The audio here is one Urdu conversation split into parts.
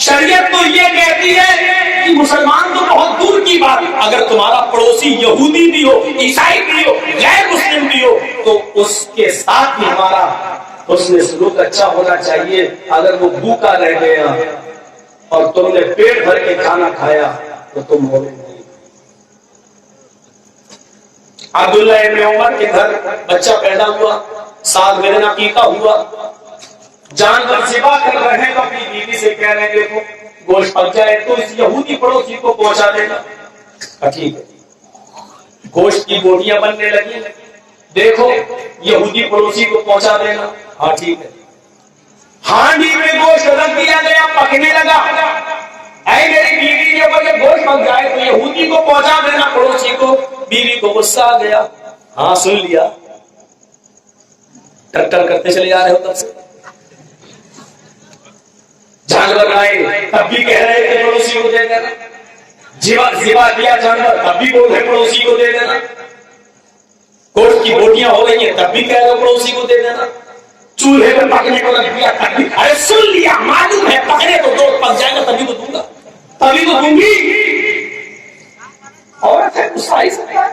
شریعت تو یہ کہتی ہے کہ مسلمان تو بہت دور کی بات، اگر تمہارا پڑوسی یہودی بھی ہو، عیسائی بھی ہو، غیر مسلم بھی ہو، تو اس کے ساتھ بھی ہمارا حسن سلوک اچھا ہونا چاہیے۔ اگر وہ بھوکا رہ گیا اور تم نے پیٹ بھر کے کھانا کھایا تو تم ہو نہیں۔ عبداللہ ابن عمر کے گھر بچہ پیدا ہوا، 7 مہینہ عقیقہ ہوا، جانور ذبح کر رہے ہیں تو اپنی بیوی سے کہہ رہے ہیں دیکھو گوشت پک جائے تو اس یہودی پڑوسی کو پہنچا دینا۔ ٹھیک ہے، گوشت کی بوٹیاں بننے لگی، دیکھو یہودی پڑوسی کو پہنچا دینا۔ ہاں ٹھیک ہے، ہانڈی میں گوشت رکھ دیا گیا، پکنے لگا، اے میری بیوی جب یہ گوشت پک جائے تو یہودی کو پہنچا دینا پڑوسی کو۔ بیوی کو غصہ آ گیا، ہاں سن لیا، ٹکر کرتے چلے جا رہے ہو تب سے۔ جانور آئے تب بھی کہہ رہے تھے پڑوسی کو دے دینا، ذبح دیا جانور تب بھی بول رہے پڑوسی کو دے دینا، گوشت کی بوٹیاں ہو گئی ہیں تب بھی کہہ رہے پڑوسی کو دے دینا، چولہے میں پکنے کو رکھ دیا تب بھی، ارے سن لیا، معلوم ہے پکنے تو دو، پک جائے گا تبھی تو دوں گا، تبھی تو دوں گی۔ عورت ہے غصہ ہی سکتا ہے۔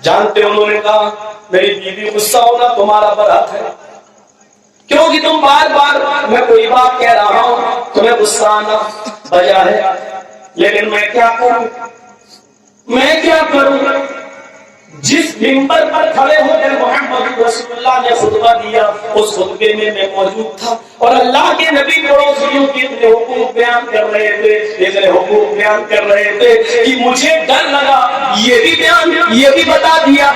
جانتے انہوں نے کہا میری بیوی غصہ ہونا تمہارا برحق ہے، کیونکہ تم بار بار میں کوئی بات کہہ رہا ہوں تمہیں غصہ آنا بجا ہے، لیکن میں کیا کروں؟ جس منبر پر کھڑے ہو کر محمد رسول اللہ نے خطبہ دیا اس خطبے میں موجود تھا، اور اللہ کے نبی پڑوسیوں کے اتنے حقوق بیان کر رہے تھے کہ مجھے ڈر لگا، یہ بھی بتا دیا،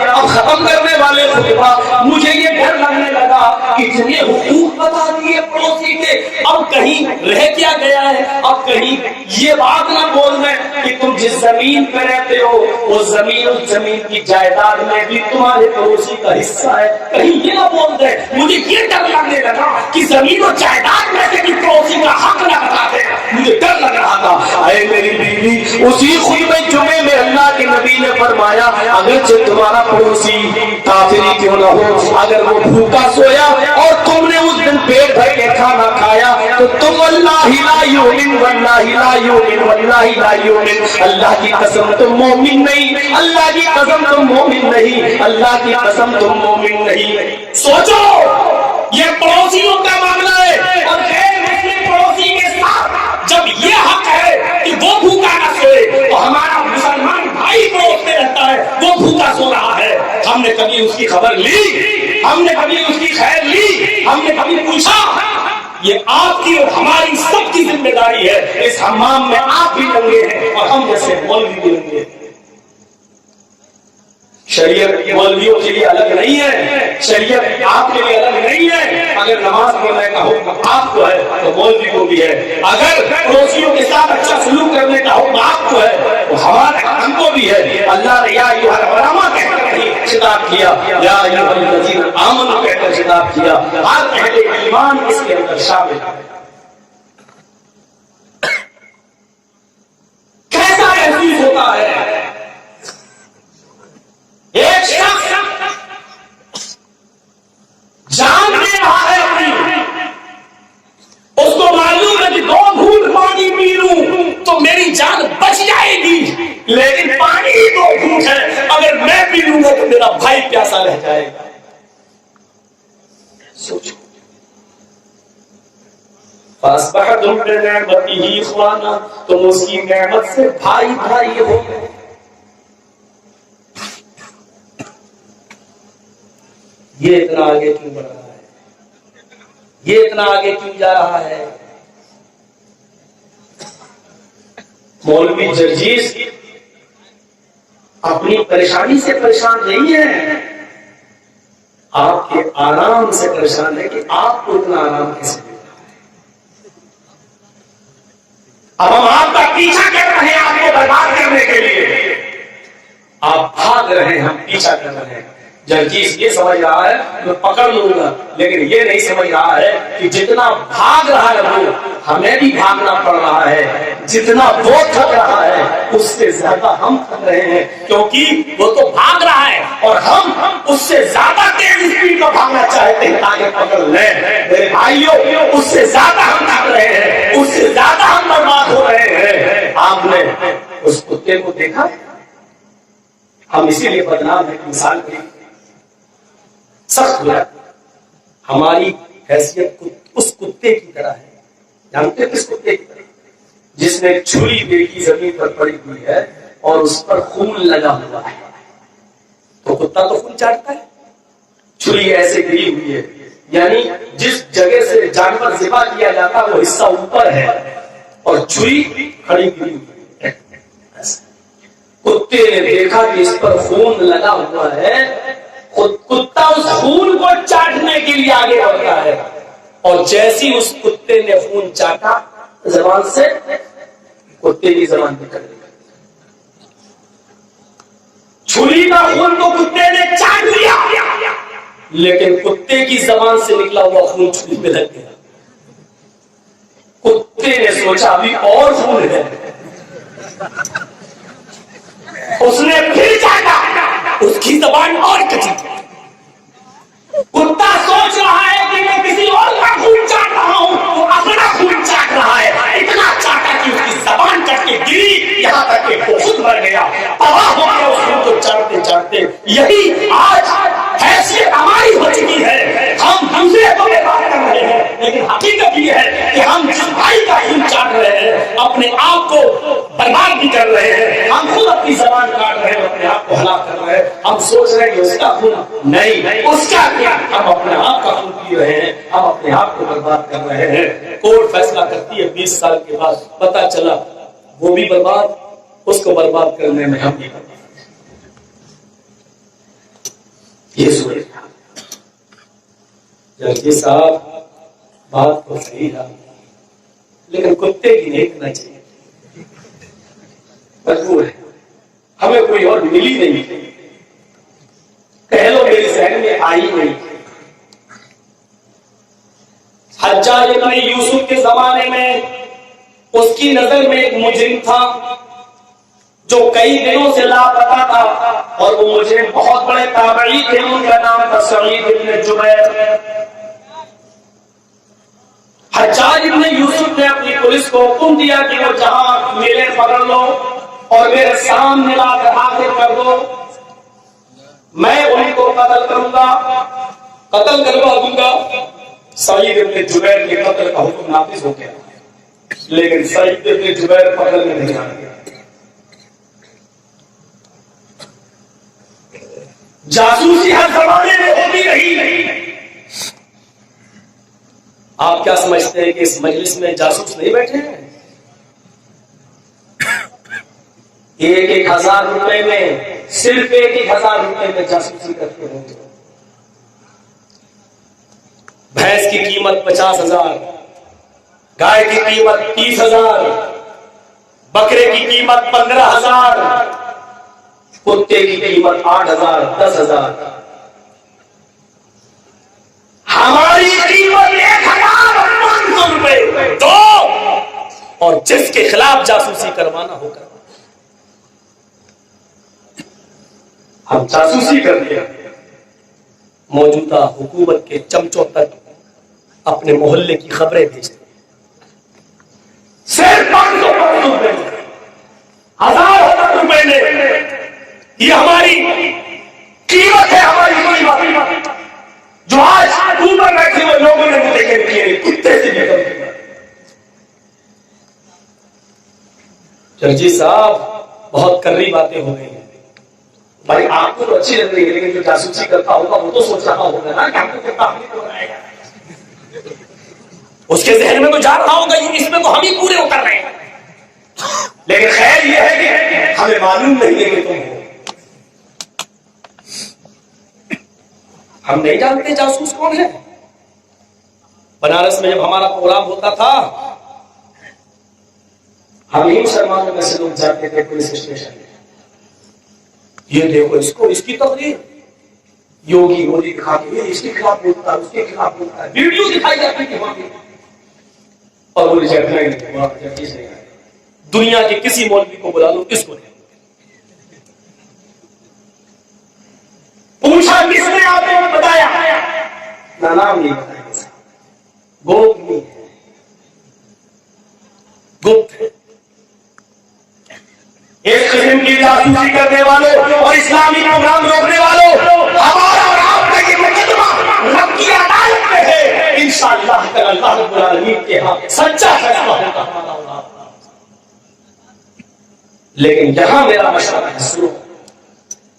اب ختم کرنے والے خطبہ مجھے یہ ڈر لگنے لگا کہ اتنے حقوق بتا دیے پڑوسی کے، اب کہیں رہ کیا گیا ہے، اب کہیں یہ بات نہ بول دیں کہ تم جس زمین پہ رہتے ہو وہ اس زمین کی جائیداد میں بھی تمہارے پڑوسی کا حصہ ہے، کہیں یہ نہ بول دے۔ مجھے یہ ڈر لگنے لگا کہ زمین و جائیداد میں سے بھی پڑوسی کا حق نہ بتا دے، مجھے ڈر لگ رہا تھا۔ اے میری بیوی، اسی خطبہ جمعے میں اللہ کے نبی نے فرمایا اگرچہ تمہارا پڑوسی کافر ہی کیوں نہ ہو، اگر وہ بھوکا سویا اور تم نے اس دن پیٹ بھر کے کھانا کھایا تو تم واللہ لا یؤمن واللہ لا یؤمن واللہ لا یؤمن، اللہ کی قسم تم مومن نہیں، اللہ کی قسم تم مومن نہیں، اللہ کی قسم تم مومن نہیں۔ سوچو یہ پڑوسیوں کا معاملہ ہے، اور غیر مسلم پڑوسی کے ساتھ جب یہ حق ہے کہ وہ بھوکا نہ سوئے تو ہمارا مسلمان بھائی پڑوس میں رہتا ہے وہ بھوکا سو رہا ہے، ہم نے کبھی اس کی خبر لی؟ ہم نے کبھی اس کی خیر لی؟ ہم نے کبھی پوچھا؟ یہ آپ کی اور ہماری سب کی ذمہ داری ہے۔ اس حمام میں آپ بھی ننگے ہیں اور ہم جیسے مولوی بھی ننگے ہیں۔ شریعت مولویوں کے لیے الگ نہیں ہے، شریعت آپ کے لیے الگ نہیں ہے۔ اگر نماز پڑھنے کا حکم آپ کو ہے تو مولوی کو بھی ہے، اگر پڑوسیوں کے ساتھ اچھا سلوک کرنے کا حکم آپ کو ہے تو ہم کو بھی ہے۔ اللہ نے یا ایھا العلماء کہہ کر خطاب کیا، یا ایھا الذین آمنوا کہہ کر خطاب کیا، ہر اہل ایمان اس کے اندر شامل ہے۔ کیسا محسوس ہوتا ہے ایک شخص جان دے رہا ہے اپنی، اس کو معلوم ہے کہ 2 گھونٹ پانی پی لوں تو میری جان بچ جائے گی، لیکن پانی ہی 2 گھونٹ ہے، اگر میں پی لوں گا تو میرا بھائی پیاسا رہ جائے گا۔ سوچو، فَأَصْبَحْتُمْ بِنِعْمَتِهِ إِخْوَانًا، تم اس کی نعمت سے بھائی ہو گئے۔ یہ اتنا آگے کیوں بڑھ رہا ہے؟ یہ اتنا آگے کیوں جا رہا ہے؟ مولوی جرجیز اپنی پریشانی سے پریشان نہیں ہے، آپ کے آرام سے پریشان ہے کہ آپ کو اتنا آرام کیسے ملتا ہے۔ اب ہم آپ کا پیچھا کر رہے ہیں آپ کو برباد کرنے کے لیے، آپ بھاگ رہے ہیں، ہم پیچھا کر رہے ہیں۔ جرجیس یہ سمجھ رہا ہے میں پکڑ لوں گا، لیکن یہ نہیں سمجھ رہا ہے کہ جتنا بھاگ رہا ہے وہ ہمیں بھی بھاگنا پڑ رہا ہے، جتنا وہ تھک رہا ہے اس سے زیادہ ہم تھک رہے ہیں، کیونکہ وہ تو بھاگ رہا ہے اور ہم اس سے زیادہ تیز اسپیڈ میں بھاگنا چاہتے ہیں تاکہ پکڑ لیں۔ میرے بھائیوں، اس سے زیادہ ہم تھک رہے ہیں، اس سے زیادہ ہم برباد ہو رہے ہیں۔ آپ نے اس کتے کو دیکھا؟ ہم اسی لیے بدنام ہے، مثال کی سخت ہوا، ہماری حیثیت اس کتے کی طرح ہے۔ جانتے کس کتے کی طرح؟ جس نے چھری دیکھی زمین پر پڑی ہوئی ہے اور اس پر خون لگا ہوا ہے، تو کتا تو خون چاٹتا ہے، چھری ایسے گری ہوئی ہے، یعنی جس جگہ سے جانور ذبح کیا جاتا وہ حصہ اوپر ہے اور چھری کھڑی گری ہوئی ہے۔ کتے نے دیکھا کہ اس پر خون لگا ہوا ہے، کتا اس خون کو چاٹنے کے لیے آگے بڑھتا ہے، اور جیسی اس کتے نے خون چاٹا زبان سے، کتے کی زبان نکل گئی، چھری کا خون تو کتے نے چاٹ لیا، لیکن کتے کی زبان سے نکلا ہوا خون چھری پہ لگ گیا۔ کتے نے سوچا ابھی اور خون ہے، اس نے پھر چاٹا، اس کی زبان اور کچی۔ کتا سوچ رہا ہے کہ میں کسی اور کا خون چاٹ رہا ہوں، وہ اپنا خون چاٹ رہا ہے، اتنا چاٹا کہ اس کی زبان کٹ کے گری، یہاں تک کہ وہ خود مر گیا، تباہ ہو گیا اس خون کو چاٹتے چاٹتے۔ یہی آج حیثیت ہماری ہو چکی ہے، ہم دوسرے کو برباد کر رہے ہیں، لیکن حقیقت یہ ہے کہ ہم جس بھائی کا خون چاٹ رہے ہیں اپنے آپ کو برباد بھی کر رہے ہیں، ہم خود اپنی زبان کاٹ رہے ہیں، اپنے آپ کو ہلاک کر رہے ہیں۔ ہم سوچ رہے ہیں کہ اس کا خون نہیں، اس کا کیا، ہم اپنے آپ کا خون پی رہے ہیں، ہم اپنے آپ کو برباد کر رہے ہیں۔ کورٹ فیصلہ کرتی ہے 20 سال کے بعد پتا چلا وہ بھی برباد، اس کو برباد کرنے میں ہم بھی برباد۔ یہ سوچ جی صاحب بات تو صحیح ہے، لیکن کتے کی نہیں کرنا چاہیے، مجبور ہے، ہمیں کوئی اور ملی نہیں، کہہ لو میری ذہن میں آئی نہیں۔ حجاج ابن یوسف کے زمانے میں اس کی نظر میں ایک مجرم تھا جو کئی دنوں سے لاپتہ تھا، اور وہ مجرم بہت بڑے تابعی تھے، ان کا نام تھا سعید ابن جبیر۔ حجاج ابن یوسف نے اپنی پولیس کو حکم دیا کہ وہ جہاں ملے پکڑ لو اور میرے سامنے لا کر حاضر کر دو، میں ان کو قتل کروں گا، قتل کروا دوں گا۔ سعید ابن جبیر کے قتل کا حکم نافذ ہو گیا، لیکن سعید ابن جبیر پکڑ میں نہیں آیا۔ جاسوسی ہر زمانے میں ہوتی رہی۔ آپ کیا سمجھتے ہیں کہ اس مجلس میں جاسوس نہیں بیٹھے ہیں؟ 1,000 روپے میں، صرف 1,000 روپے میں جاسوسی کرتے ہوں گے۔ بھینس کی قیمت 50,000، گائے کی قیمت 30,000، بکرے کی قیمت 15,000، کتے کی قیمت 8,000، 10,000، ہماری قیمت 1,500 روپے دو، اور جس کے خلاف جاسوسی کروانا ہو کروانا۔ ہم جاسوسی کرتے ہیں، موجودہ حکومت کے چمچوں تک اپنے محلے کی خبریں بھیجتے ہیں، صرف 500 روپے میں، 1,000 روپے میں، یہ ہماری قیمت ہے، ہماری قیمت جو آج اوپر بیٹھے ہوئے لوگوں نے مجھے کہے کتے سے بھی کم۔ جرجی صاحب بہت کری باتیں ہو گئی ہیں، بھائی آپ کو تو اچھی لگ رہی ہے، لیکن جو جاسوسی کرتا ہوگا وہ تو سوچ رہا ہوگا نا کہ ہم کو کتنا بنائے گا، اس کے ذہن میں تو جا رہا ہوگا اس میں تو ہم ہی پورے اتر رہے ہیں، لیکن خیر یہ ہے کہ ہمیں معلوم نہیں ہے کہ تم ہو۔ ہم نہیں جانتے جاسوس کون ہے۔ بنارس میں جب ہمارا پروگرام ہوتا تھا، ہم ہی مسلمانوں میں سے لوگ جاتے تھے پولیس اسٹیشن، یہ دیکھو اس کو، اس کی تقریر، یوگی گولی دکھا کے اس کے خلاف بولتا ہے، اس کے خلاف بولتا ہے، ویڈیو دکھائی جاتی ہے وہاں پہ، اور وہ ریجیکٹ نہیں، دنیا کے کسی مولوی کو بلا لو، کس کو نہیں پوچھا کس نے آپ کو بتایا، نہ نام نہیں بتایا، گوپ نہیں ہے، گپت ایک قسم کی جاسوسی کرنے والوں اور اسلامی پروگرام روکنے والوں، ہمارا اور آپ کا یہ مقدمہ رب کی عدالت میں ہے، انشاءاللہ کل اللہ رب العالمین کے ہاں سچا فیصلہ ہوگا۔ لیکن یہاں میرا مشورہ ہے، سنو،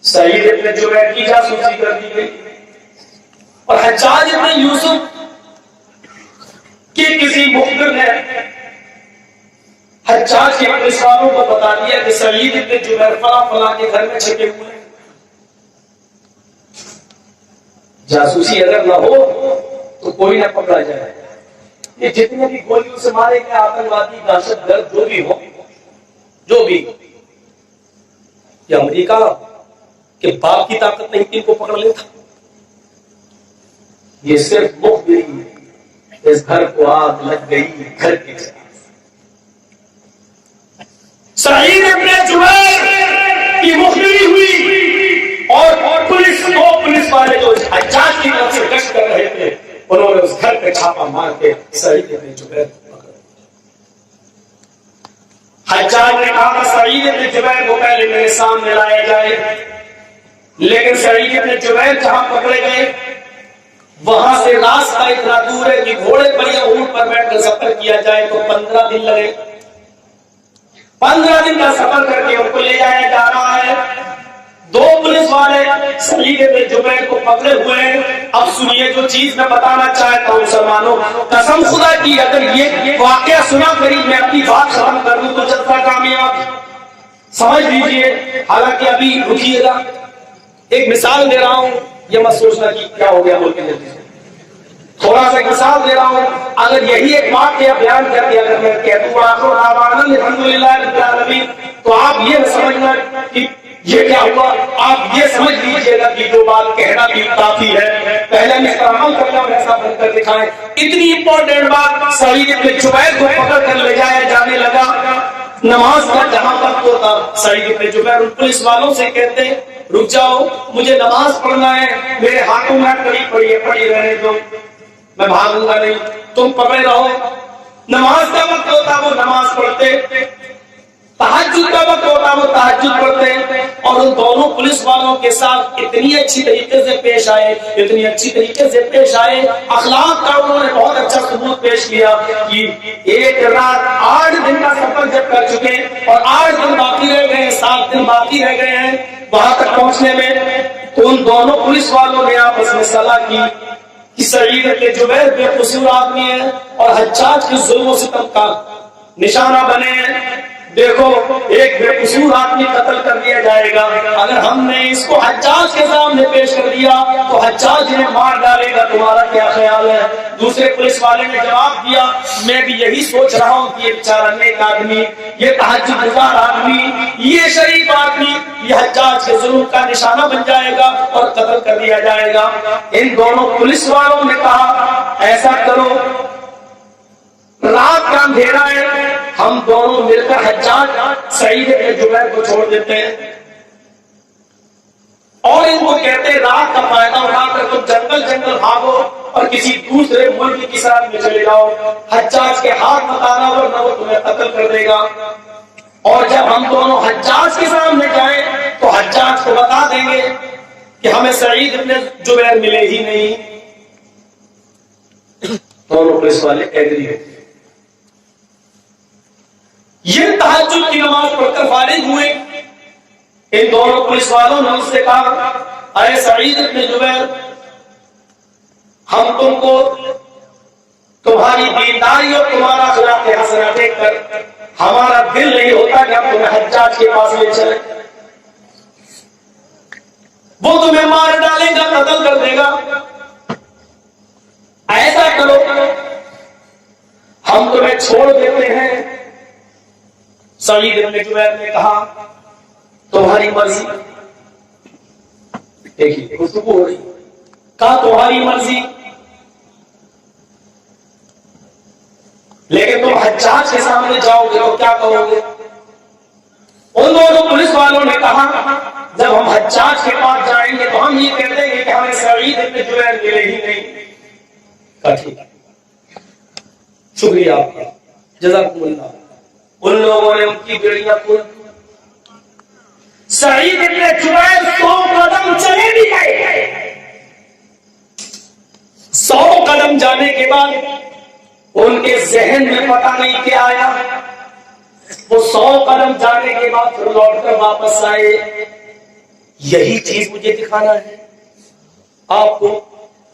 سعید ابن جبیر کی جاسوسی کر دی گئی اور حجاج ابن یوسف کے کسی مخبر نے حجاج کے پولیس والوں کو بتا دیا کہ سعید ابن جبیر فلاں فلاں کے گھر میں چھپے ہوئے ہیں۔ جاسوسی اگر نہ ہو تو کوئی نہ پکڑا جائے، یہ جتنے بھی گولیوں سے مارے گئے آتنکوادی، دہشت گرد جو بھی ہو، جو بھی، یہ امریکہ کہ باپ کی طاقت نہیں ان کو پکڑ لیتا، یہ صرف مخبری، اس گھر کو آگ لگ گئی، گھر کے سعید ابن جبیر کی مخبری ہوئی اور پولیس والے جو حجاج کی طرف سے گشت کر رہے تھے، انہوں نے اس گھر پہ چھاپا مار کے سعید ابن جبیر کو پکڑا۔ حجاج نے کہا سعید ابن جبیر کو پہلے میرے سامنے لایا جائے، لیکن سعید ابن جبیر جہاں پکڑے گئے وہاں سے راستہ اتنا دور ہے کہ گھوڑے پر یا اونٹ پر بیٹھ کر سفر کیا جائے تو 15 دن لگے، 15 دن کا سفر کر کے ان کو لے جایا جا رہا ہے۔ دو پولیس والے سعید ابن جبیر کو پکڑے ہوئے ہیں۔ اب سنیے جو چیز میں بتانا چاہتا ہوں مسلمانوں، قسم خدا کی اگر یہ واقعہ سنا کری میں اپنی بات ختم کر دوں تو جلسہ کامیاب، سمجھ لیجئے۔ حالانکہ ابھی رکیے گا، ایک مثال دے رہا ہوں، یہ مت سوچنا کہ کیا ہو گیا بول کے جلدی سے، تھوڑا سا مثال دے رہا ہوں۔ اگر یہی ایک واقعہ بیان کر کے اگر میں کہہ دوں آخر دعوانا الحمدللہ رب العالمین، تو آپ یہ نہ سمجھنا کہ یہ کیا ہوا، آپ یہ سمجھ لیجئے گا کہ جو بات کہنا بھی کافی ہے، پہلے میں عمل کرنا اور ایسا بن کر دکھائیں۔ اتنی امپورٹنٹ بات، سعید ابن جبیر کو پکڑ کر لے جایا جانے لگا، نماز کا جہاں وقت ہوتا، سعید ابن جبیر ان پولیس والوں سے کہتے رک جاؤ مجھے نماز پڑھنا ہے، میرے ہاتھوں میں پڑی رہنے دو، میں بھاگوں گا نہیں، تم پکڑے رہو۔ نماز کا وقت ہوتا وہ نماز پڑھتے، تہجد کا وقت ہوتا وہ تہجد پڑھتے، اور ان دونوں پولیس والوں کے ساتھ اتنی اچھی طریقے سے پیش آئے، اتنی اچھی طریقے سے پیش آئے، اخلاق کا انہوں نے بہت اچھا ثبوت پیش کیا کہ ایک رات 8 دن کا سفر جب کر چکے اور 8 دن باقی رہ گئے ہیں، 7 دن باقی رہ گئے ہیں وہاں تک پہنچنے میں، تو ان دونوں پولیس والوں نے آپس میں صلاح کی کہ سعید ابن جبیر بے قصور آدمی ہے اور حجاج کے ظلم و ستم کا نشانہ بنے ہیں، دیکھو ایک بے قصور آدمی قتل کر دیا جائے گا، اگر ہم نے اس کو حجاج کے سامنے پیش کر دیا تو حجاج انہیں مار ڈالے گا، تمہارا کیا خیال ہے؟ دوسرے پولیس والے نے جواب دیا میں بھی یہی سوچ رہا ہوں کہ یہ بیچارہ نیک آدمی، یہ تہجد گزار آدمی، یہ شریف آدمی، یہ حجاج کے ظلم کا نشانہ بن جائے گا اور قتل کر دیا جائے گا۔ ان دونوں پولیس والوں نے کہا ایسا کرو، رات کا اندھیرا ہے، ہم دونوں مل کر حجاج سعید ابن جبیر کو چھوڑ دیتے ہیں اور ان کو کہتے ہیں رات کا فائدہ اٹھا کر تم جنگل جنگل بھاگو اور کسی دوسرے ملک کی سرحد میں چلے جاؤ، حجاج کے ہاتھ مت آنا ورنہ وہ تمہیں قتل کر دے گا، اور جب ہم دونوں حجاج کے سامنے جائیں تو حجاج کو بتا دیں گے کہ ہمیں سعید ابن جبیر ملے ہی نہیں۔ دونوں پولیس والے ایگری ہوتے، یہ تہجد کی نماز پڑھ کر فارغ ہوئے۔ ان دونوں پولیس والوں نے اس سے کہا اے سعید ابن جبیر، ہم تم کو تمہاری دینداری اور تمہارا اخلاق حسنہ دیکھ کر ہمارا دل نہیں ہوتا کہ ہم تمہیں حجاج کے پاس لے چلیں، وہ تمہیں مار ڈالے گا، قتل کر دے گا، ایسا کرو ہم تمہیں چھوڑ دیتے ہیں۔ سعید ابن جبیر نے کہا تمہاری مرضی۔ دیکھیے گفتگو ہو رہی کہا تمہاری مرضی، لیکن تم حجاج کے سامنے جاؤ گے تو کیا کہو گے؟ ان دونوں پولیس والوں نے کہا جب ہم حجاج کے پاس جائیں گے تو ہم یہ کہہ دیں گے کہ ہمیں سعید بن جبیر ملے ہی نہیں۔ کہا ٹھیک ہے، شکریہ آپ کا، جزاکم اللہ۔ ان لوگوں نے ان کی بیڑیاں کھول، سعید بن جبیر 100 قدم چلے بھی گئے۔ 100 قدم جانے کے بعد ان کے ذہن میں پتہ نہیں کیا آیا، وہ 100 قدم جانے کے بعد پھر لوٹ کر واپس آئے، یہی چیز مجھے دکھانا ہے آپ کو۔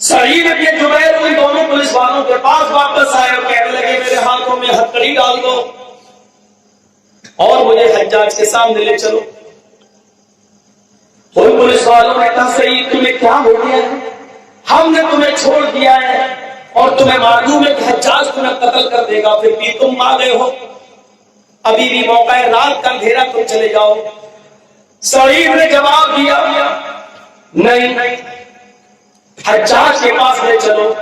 سعید بن جبیر ان دونوں پولیس والوں کے پاس واپس آئے اور کہنے لگے میرے ہاتھوں میں ہتھکڑی ڈال دو اور مجھے حجاج کے سامنے لے چلو۔ ان پولیس والوں نے کہا سعید تمہیں کیا ہو گیا ہے؟ ہم نے تمہیں چھوڑ دیا ہے اور تمہیں معلوم ہے کہ حجاج تمہیں قتل کر دے گا، پھر بھی تم آ گئے ہو، ابھی بھی موقع ہے، رات کا اندھیرا، تم چلے جاؤ۔ سعید نے جواب دیا نہیں، حجاج کے پاس لے چلو۔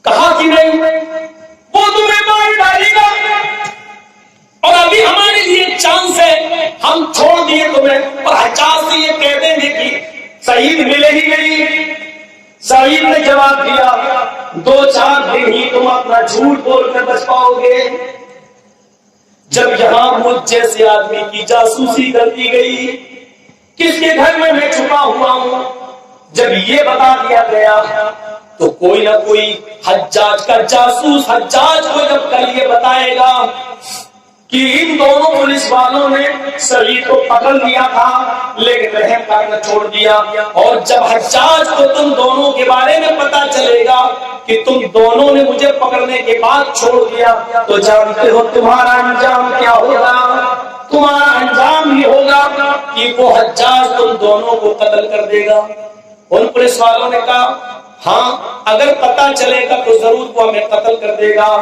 کہا کہ نہیں، وہ تمہیں مار ڈالے گا اور ابھی ہمارے لیے چانس ہے، ہم چھوڑ دیے تمہیں اور حجاج سے یہ کہہ دیں گے کہ سعید ملے ہی نہیں۔ سعید نے جواب دیا 2-4 دن ہی تم اپنا جھوٹ بول کر بچ پاؤ گے۔ جب یہاں مجھ جیسے آدمی کی جاسوسی کر دی گئی، کس کے گھر میں میں چھپا ہوا ہوں، جب یہ بتا دیا گیا تو کوئی نہ کوئی حجاج کا جاسوس حجاج کو جب کل یہ بتائے گا کہ ان دونوں پولیس والوں نے سعید کو پکڑ لیا تھا لیکن رحم کرنا چھوڑ دیا، اور جب حجاج کو تم دونوں کے بارے میں پتا چلے گا کہ تم دونوں نے مجھے پکڑنے کے بعد چھوڑ دیا تو جانتے ہو تمہارا انجام کیا ہوگا؟ تمہارا انجام یہ ہوگا کہ وہ حجاج تم دونوں کو قتل کر دے گا۔ ان پولیس والوں نے کہا ہاں اگر پتا چلے گا تو ضرور وہ ہمیں قتل کر دے گا۔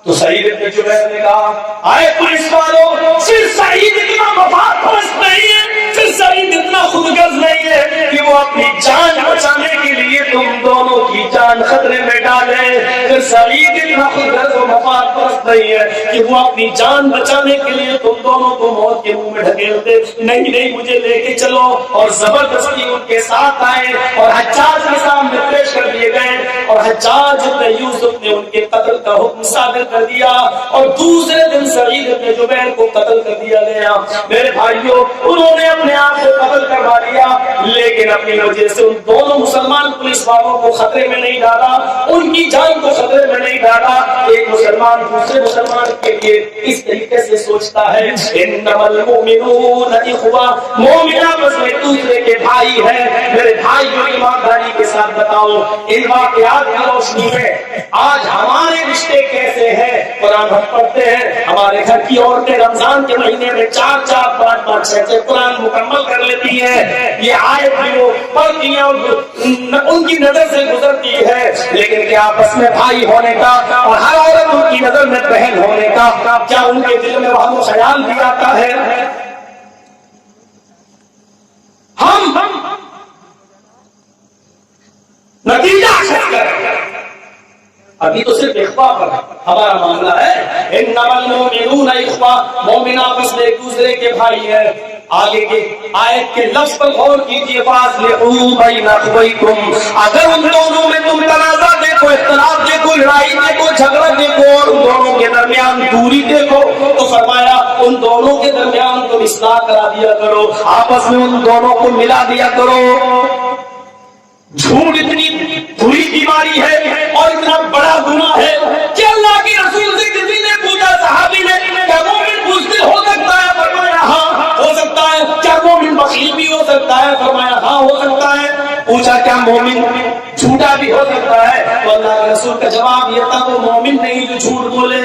تو سعید بن جبیر نے کہا آئے پولیس والوں، صرف سعید اتنا مفاد پرست نہیں ہے، صرف سعید اتنا خودغرض نہیں ہے کہ وہ اپنی جان بچانے کے لیے تم دونوں کی جان خطرے میں ڈالے، پھر سعید اتنا خودغرض و مفاد پرست نہیں ہے کہ وہ اپنی جان بچانے کے لیے تم دونوں کو موت کے منہ میں ڈھکیل دے۔ نہیں مجھے لے کے چلو، اور زبردستی ان کے ساتھ آئے اور حجاج کے سامنے پیش کر دیے گئے، اور حجاج بن یوسف نے ان کے قتل کا حکم صادر کر دیا اور دوسرے دن سعید بن جبیر کو قتل کر دیا گیا۔ میرے بھائیوں، انہوں نے اپنے آپ کو قتل کروا لیا لیکن اپنی وجہ سے ان دونوں مسلمان پولیس والوں کو خطرے میں نہیں ڈالا، ان کی جان کو خطرے میں نہیں ڈالا۔ ایک مسلمان دوسرے مسلمان کے لیے اس طریقے سے سوچتا ہے انما المؤمنون اخوہ، مومن آپس میں دوسرے کے بھائی ہیں۔ میرے بھائی جو ایمانداری کے ساتھ بتاؤ ان واقعات کی روشنی میں آج ہمارے رشتے کیسے ہیں؟ قرآن ہم پڑھتے ہیں، ہمارے گھر کی عورتیں رمضان کے مہینے میں 4-4, 5-5, 6 قرآن مکمل کر لیتی ہیں، یہ آیت بھی وہ پڑھتی ہیں اور ان کی نظر سے گزرتی ہے، لیکن کیا آپس میں بھائی ہونے کا اور ہر عورت ان کی نظر میں بہن ہونے کا کیا ان کے دل میں وہم و خیال بھی آتا ہے؟ ہم نتیجہ ابھی تو صرف اخوا پر ہمارا معاملہ ہے، انما المؤمنون اخوہ، مومن آپس میں ایک دوسرے کے بھائی ہیں۔ آگے کے آیت کے لفظ پر غور کیجیے، فاصلحوا بین اخویکم، اگر ان دونوں میں تم تنازع دیکھو، اختلاف دیکھو، لڑائی دیکھو، جھگڑا دیکھو اور ان دونوں کے درمیان دوری دیکھو تو فرمایا ان دونوں کے درمیان تم اصلاح کرا دیا کرو، آپس میں ان دونوں کو ملا دیا کرو۔ جھوٹ اتنی بری بیماری ہے اور اتنا بڑا گناہ ہے کہ اللہ کے رسول سے کسی نے پوچھا، صحابی نے، کیا مومن پوچھتے ہو سکتا ہے؟ فرمایا ہاں ہو سکتا ہے۔ کیا مومن بخیل بھی ہو سکتا ہے؟ فرمایا ہاں ہو سکتا ہے۔ پوچھا کیا مومن جھوٹا بھی ہو سکتا ہے؟ تو اللہ کے رسول کا جواب یہ تھا وہ مومن نہیں جو جھوٹ بولے،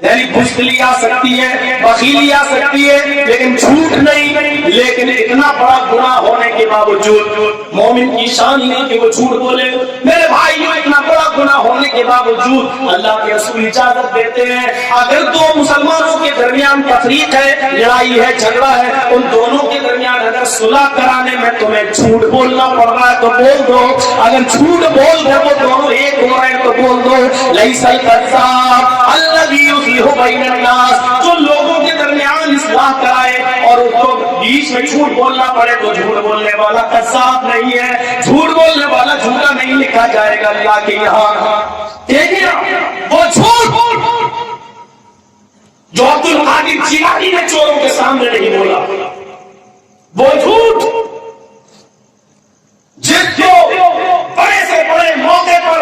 یعنی بزدلی آ سکتی ہے، بخیلی آ سکتی ہے لیکن جھوٹ نہیں۔ لیکن اتنا بڑا گناہ ہونے کے باوجود مومن کی شان ہی نہیں کہ وہ جھوٹ بولے۔ میرے بھائیو، اتنا بڑا گناہ ہونے کے باوجود اللہ کے رسول اجازت دیتے ہیں اگر دو مسلمانوں کے درمیان تفریق ہے، لڑائی ہے، جھگڑا ہے، ان دونوں کے درمیان اگر صلح کرانے میں تمہیں جھوٹ بولنا پڑ رہا ہے تو بول دو، اگر جھوٹ بول دو وہ دونوں ایک ہو رہے ہیں تو بول دو۔ لیس الکذاب الذی یصلح بین الناس، جو لوگوں کے درمیان اصلاح کرائے اور اس کو بیچ میں جھوٹ بولنا پڑے تو جھوٹ بولنے والا کذاب نہیں ہے، جھوٹ بولنے والا جھوٹا نہیں لکھا جائے گا اللہ کے یہاں۔ دیکھیے وہ جھوٹ جو عبد القادر جیلانی نے چوروں کے سامنے نہیں بولا، وہ جھوٹ جس کو بڑے سے بڑے موقع پر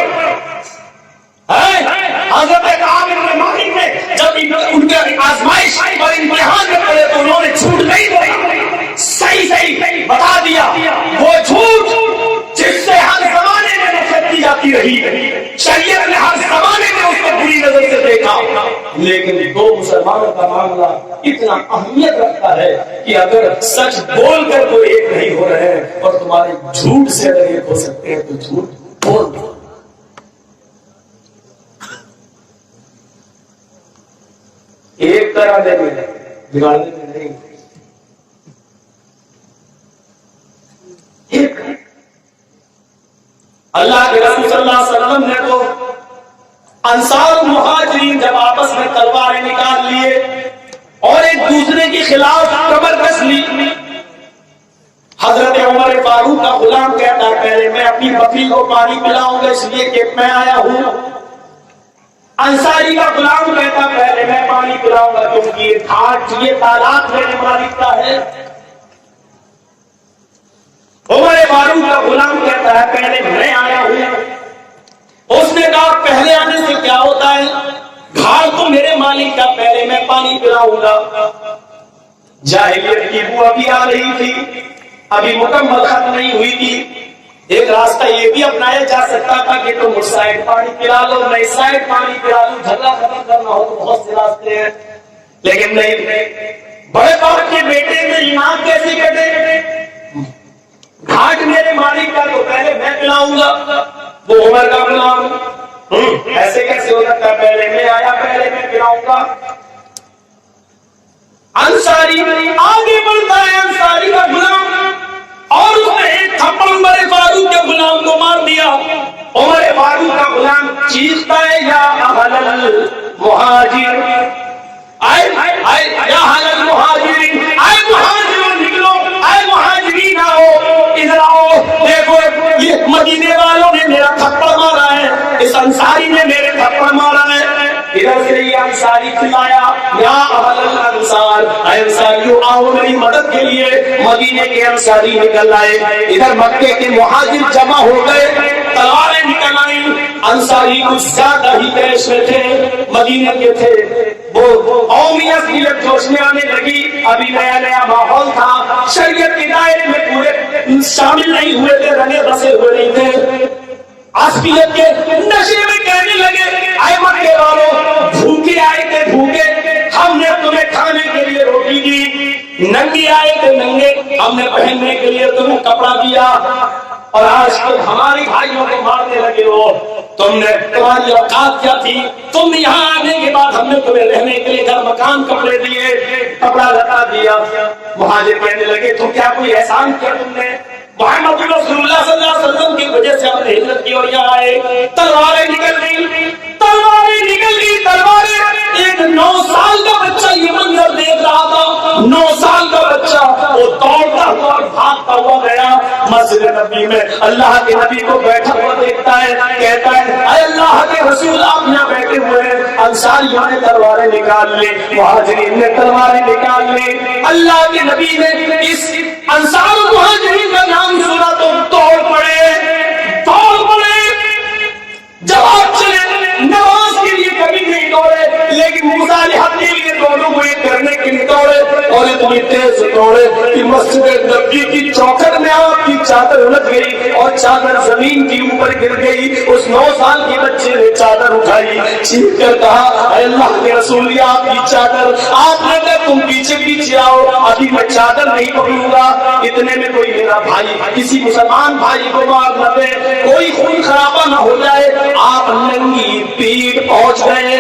حضرت عامر بن مالک نے جب ان کے آزمائش اور امتحان میں پڑے تو انہوں نے جھوٹ نہیں بولا، صحیح بتا دیا۔ وہ جھوٹ جس سے ہر زمانے میں نفرت کی جاتی رہی، شریعت نے ہر زمانے میں اس کو بری نظر سے دیکھا، لیکن دو مسلمانوں کا معاملہ اتنا اہمیت رکھتا ہے کہ اگر سچ بول کر تو ایک نہیں ہو رہے ہیں اور تمہارے جھوٹ سے اگر ایک ہو سکتے ہیں تو جھوٹ بول دو۔ ایک طرح دے بگاڑنے میں نہیں، ایک اللہ کے رسول صلی اللہ علیہ وسلم نے تو انصار و مہاجرین جب آپس میں تلواریں نکال لیے اور ایک دوسرے کے خلاف کمر کس لی، حضرت عمر فاروق کا غلام کہتا ہے پہلے میں اپنی بکری کو پانی پلاؤں گا اس لیے کہ میں آیا ہوں، انصاری کا غلام کہتا پہلے میں پانی پلاؤں گا کیونکہ یہ گھاٹ یہ تالاب میرے مالک کا ہے، عمر فاروق کا غلام کہتا ہے پہلے میں آیا ہوں، اس نے کہا پہلے آنے سے کیا ہوتا ہے، گھاٹ تو میرے مالک کا، پہلے میں پانی پلاؤں گا۔ جاہلیت کی بو ابھی آ رہی تھی، ابھی مکمل ختم نہیں ہوئی تھی، ایک راستہ یہ بھی اپنایا جا سکتا تھا کہ تم اس سائڈ پانی پلا لو میں اس سائڈ پانی پلا لوں، جھگڑا ختم کرنا ہو تو بہت سے راستے ہیں، لیکن نہیں، بڑے باپ کے بیٹے میں ایمان کیسے کہتے گھاٹ میرے مالک کا تو پہلے میں پلاؤں گا، وہ عمر کا غلام ایسے کیسے ہو سکتا ہے، پہلے میں آیا پہلے میں پلاؤں گا۔ انصاری آگے بڑھتا ہے، انصاری کا غلام، اور اس نے ایک تھپڑ عمر فاروق کے غلام کو مار دیا۔ عمر فاروق کا غلام چیختا ہے یا اہل المہاجر، اے اہل المہاجرین، اے مہاجرین نکلو، اے مہاجرین آؤ، ادھر آؤ، دیکھو یہ مدینے والوں نے میرا تھپڑ مارا ہے، اس انصاری نے میرے تھپڑ مارا ہے۔ ادھر سے یہ انصاری کھلایا یا اہل الانصار، اے انصاریوں آؤ میری مدد کے لیے، مدینے کے انصاری نکل آئے، ادھر مکے کے مہاجر جمع ہو گئے، تلواریں نکل آئیں، انصاری کچھ زیادہ ہی دیش میں تھے، مدینے کے تھے، وہ قومیت کی جوش میں آنے لگی، ابھی نیا نیا ماحول تھا، شریعت کے دائرے میں پورے شامل نہیں ہوئے تھے، رنے بسے ہوئے نہیں تھے، عصبیت کے نشے میں کہنے لگے اے مکے والوں بھوکے آئے تھے بھوکے، ہم نے تمہیں کھانے کے لیے روٹی دی، ننگے آئے تھے ننگے، ہم نے پہننے کے لیے تمہیں کپڑا دیا، اور آج تم ہمارے بھائیوں کو مارنے لگے ہو، تمہاری اوقات کیا تھی، تم یہاں آنے کے بعد ہم نے تمہیں رہنے کے لیے گھر مکان کپڑے دیے، کپڑا لتا دیا۔ مہاجر کہنے لگے تو کیا کوئی احسان کیا تم نے، محمد رسول اللہ صلی اللہ علیہ وسلم کی وجہ سے ہم نے ہجرت کی اور یہاں آئے، تلواریں نکل گئی، تلواریں نکل گئی، تلواریں، ایک 9 سال کا بچہ یہ منظر دیکھ رہا تھا، 9 سال کا بچہ وہ دوڑتا ہوا اور بھاگتا ہوا گیا مسجد نبی میں، اللہ کے نبی کو بیٹھا ہوا دیکھتا ہے، کہتا ہے اے اللہ کے رسول آپ یہاں بیٹھے ہوئے ہیں، انصاریوں نے تلواریں نکال لی، مہاجرین نے تلواریں نکال لی، اللہ کے نبی نے اس انصار و مہاجرین کا نام سنا تو دوڑ پڑے، جواب چلے، نماز کے لیے کبھی نہیں دوڑے، لیکن مصالحت کے لیے دونوں کو ایک کرنے کے لیے دوڑے، اور اتنی تیز دوڑے کہ مسجد نبی کی چوکھٹ میں آپ کی چادر الٹ گئی اور چادر زمین کی اوپر گر گئی، اس 9 سال کے بچے نے چادر اٹھائی، چیخ کر کہا اے اللہ کے رسول یہ آپ کی چادر، آپ نے کہا تم پیچھے پیچھے آؤ، ابھی میں چادر نہیں پکڑوں گا، اتنے میں کوئی میرا بھائی کسی مسلمان بھائی کو مار نہ دے، کوئی خون خرابہ نہ ہو جائے، آپ ننگی پیٹ پہنچ گئے،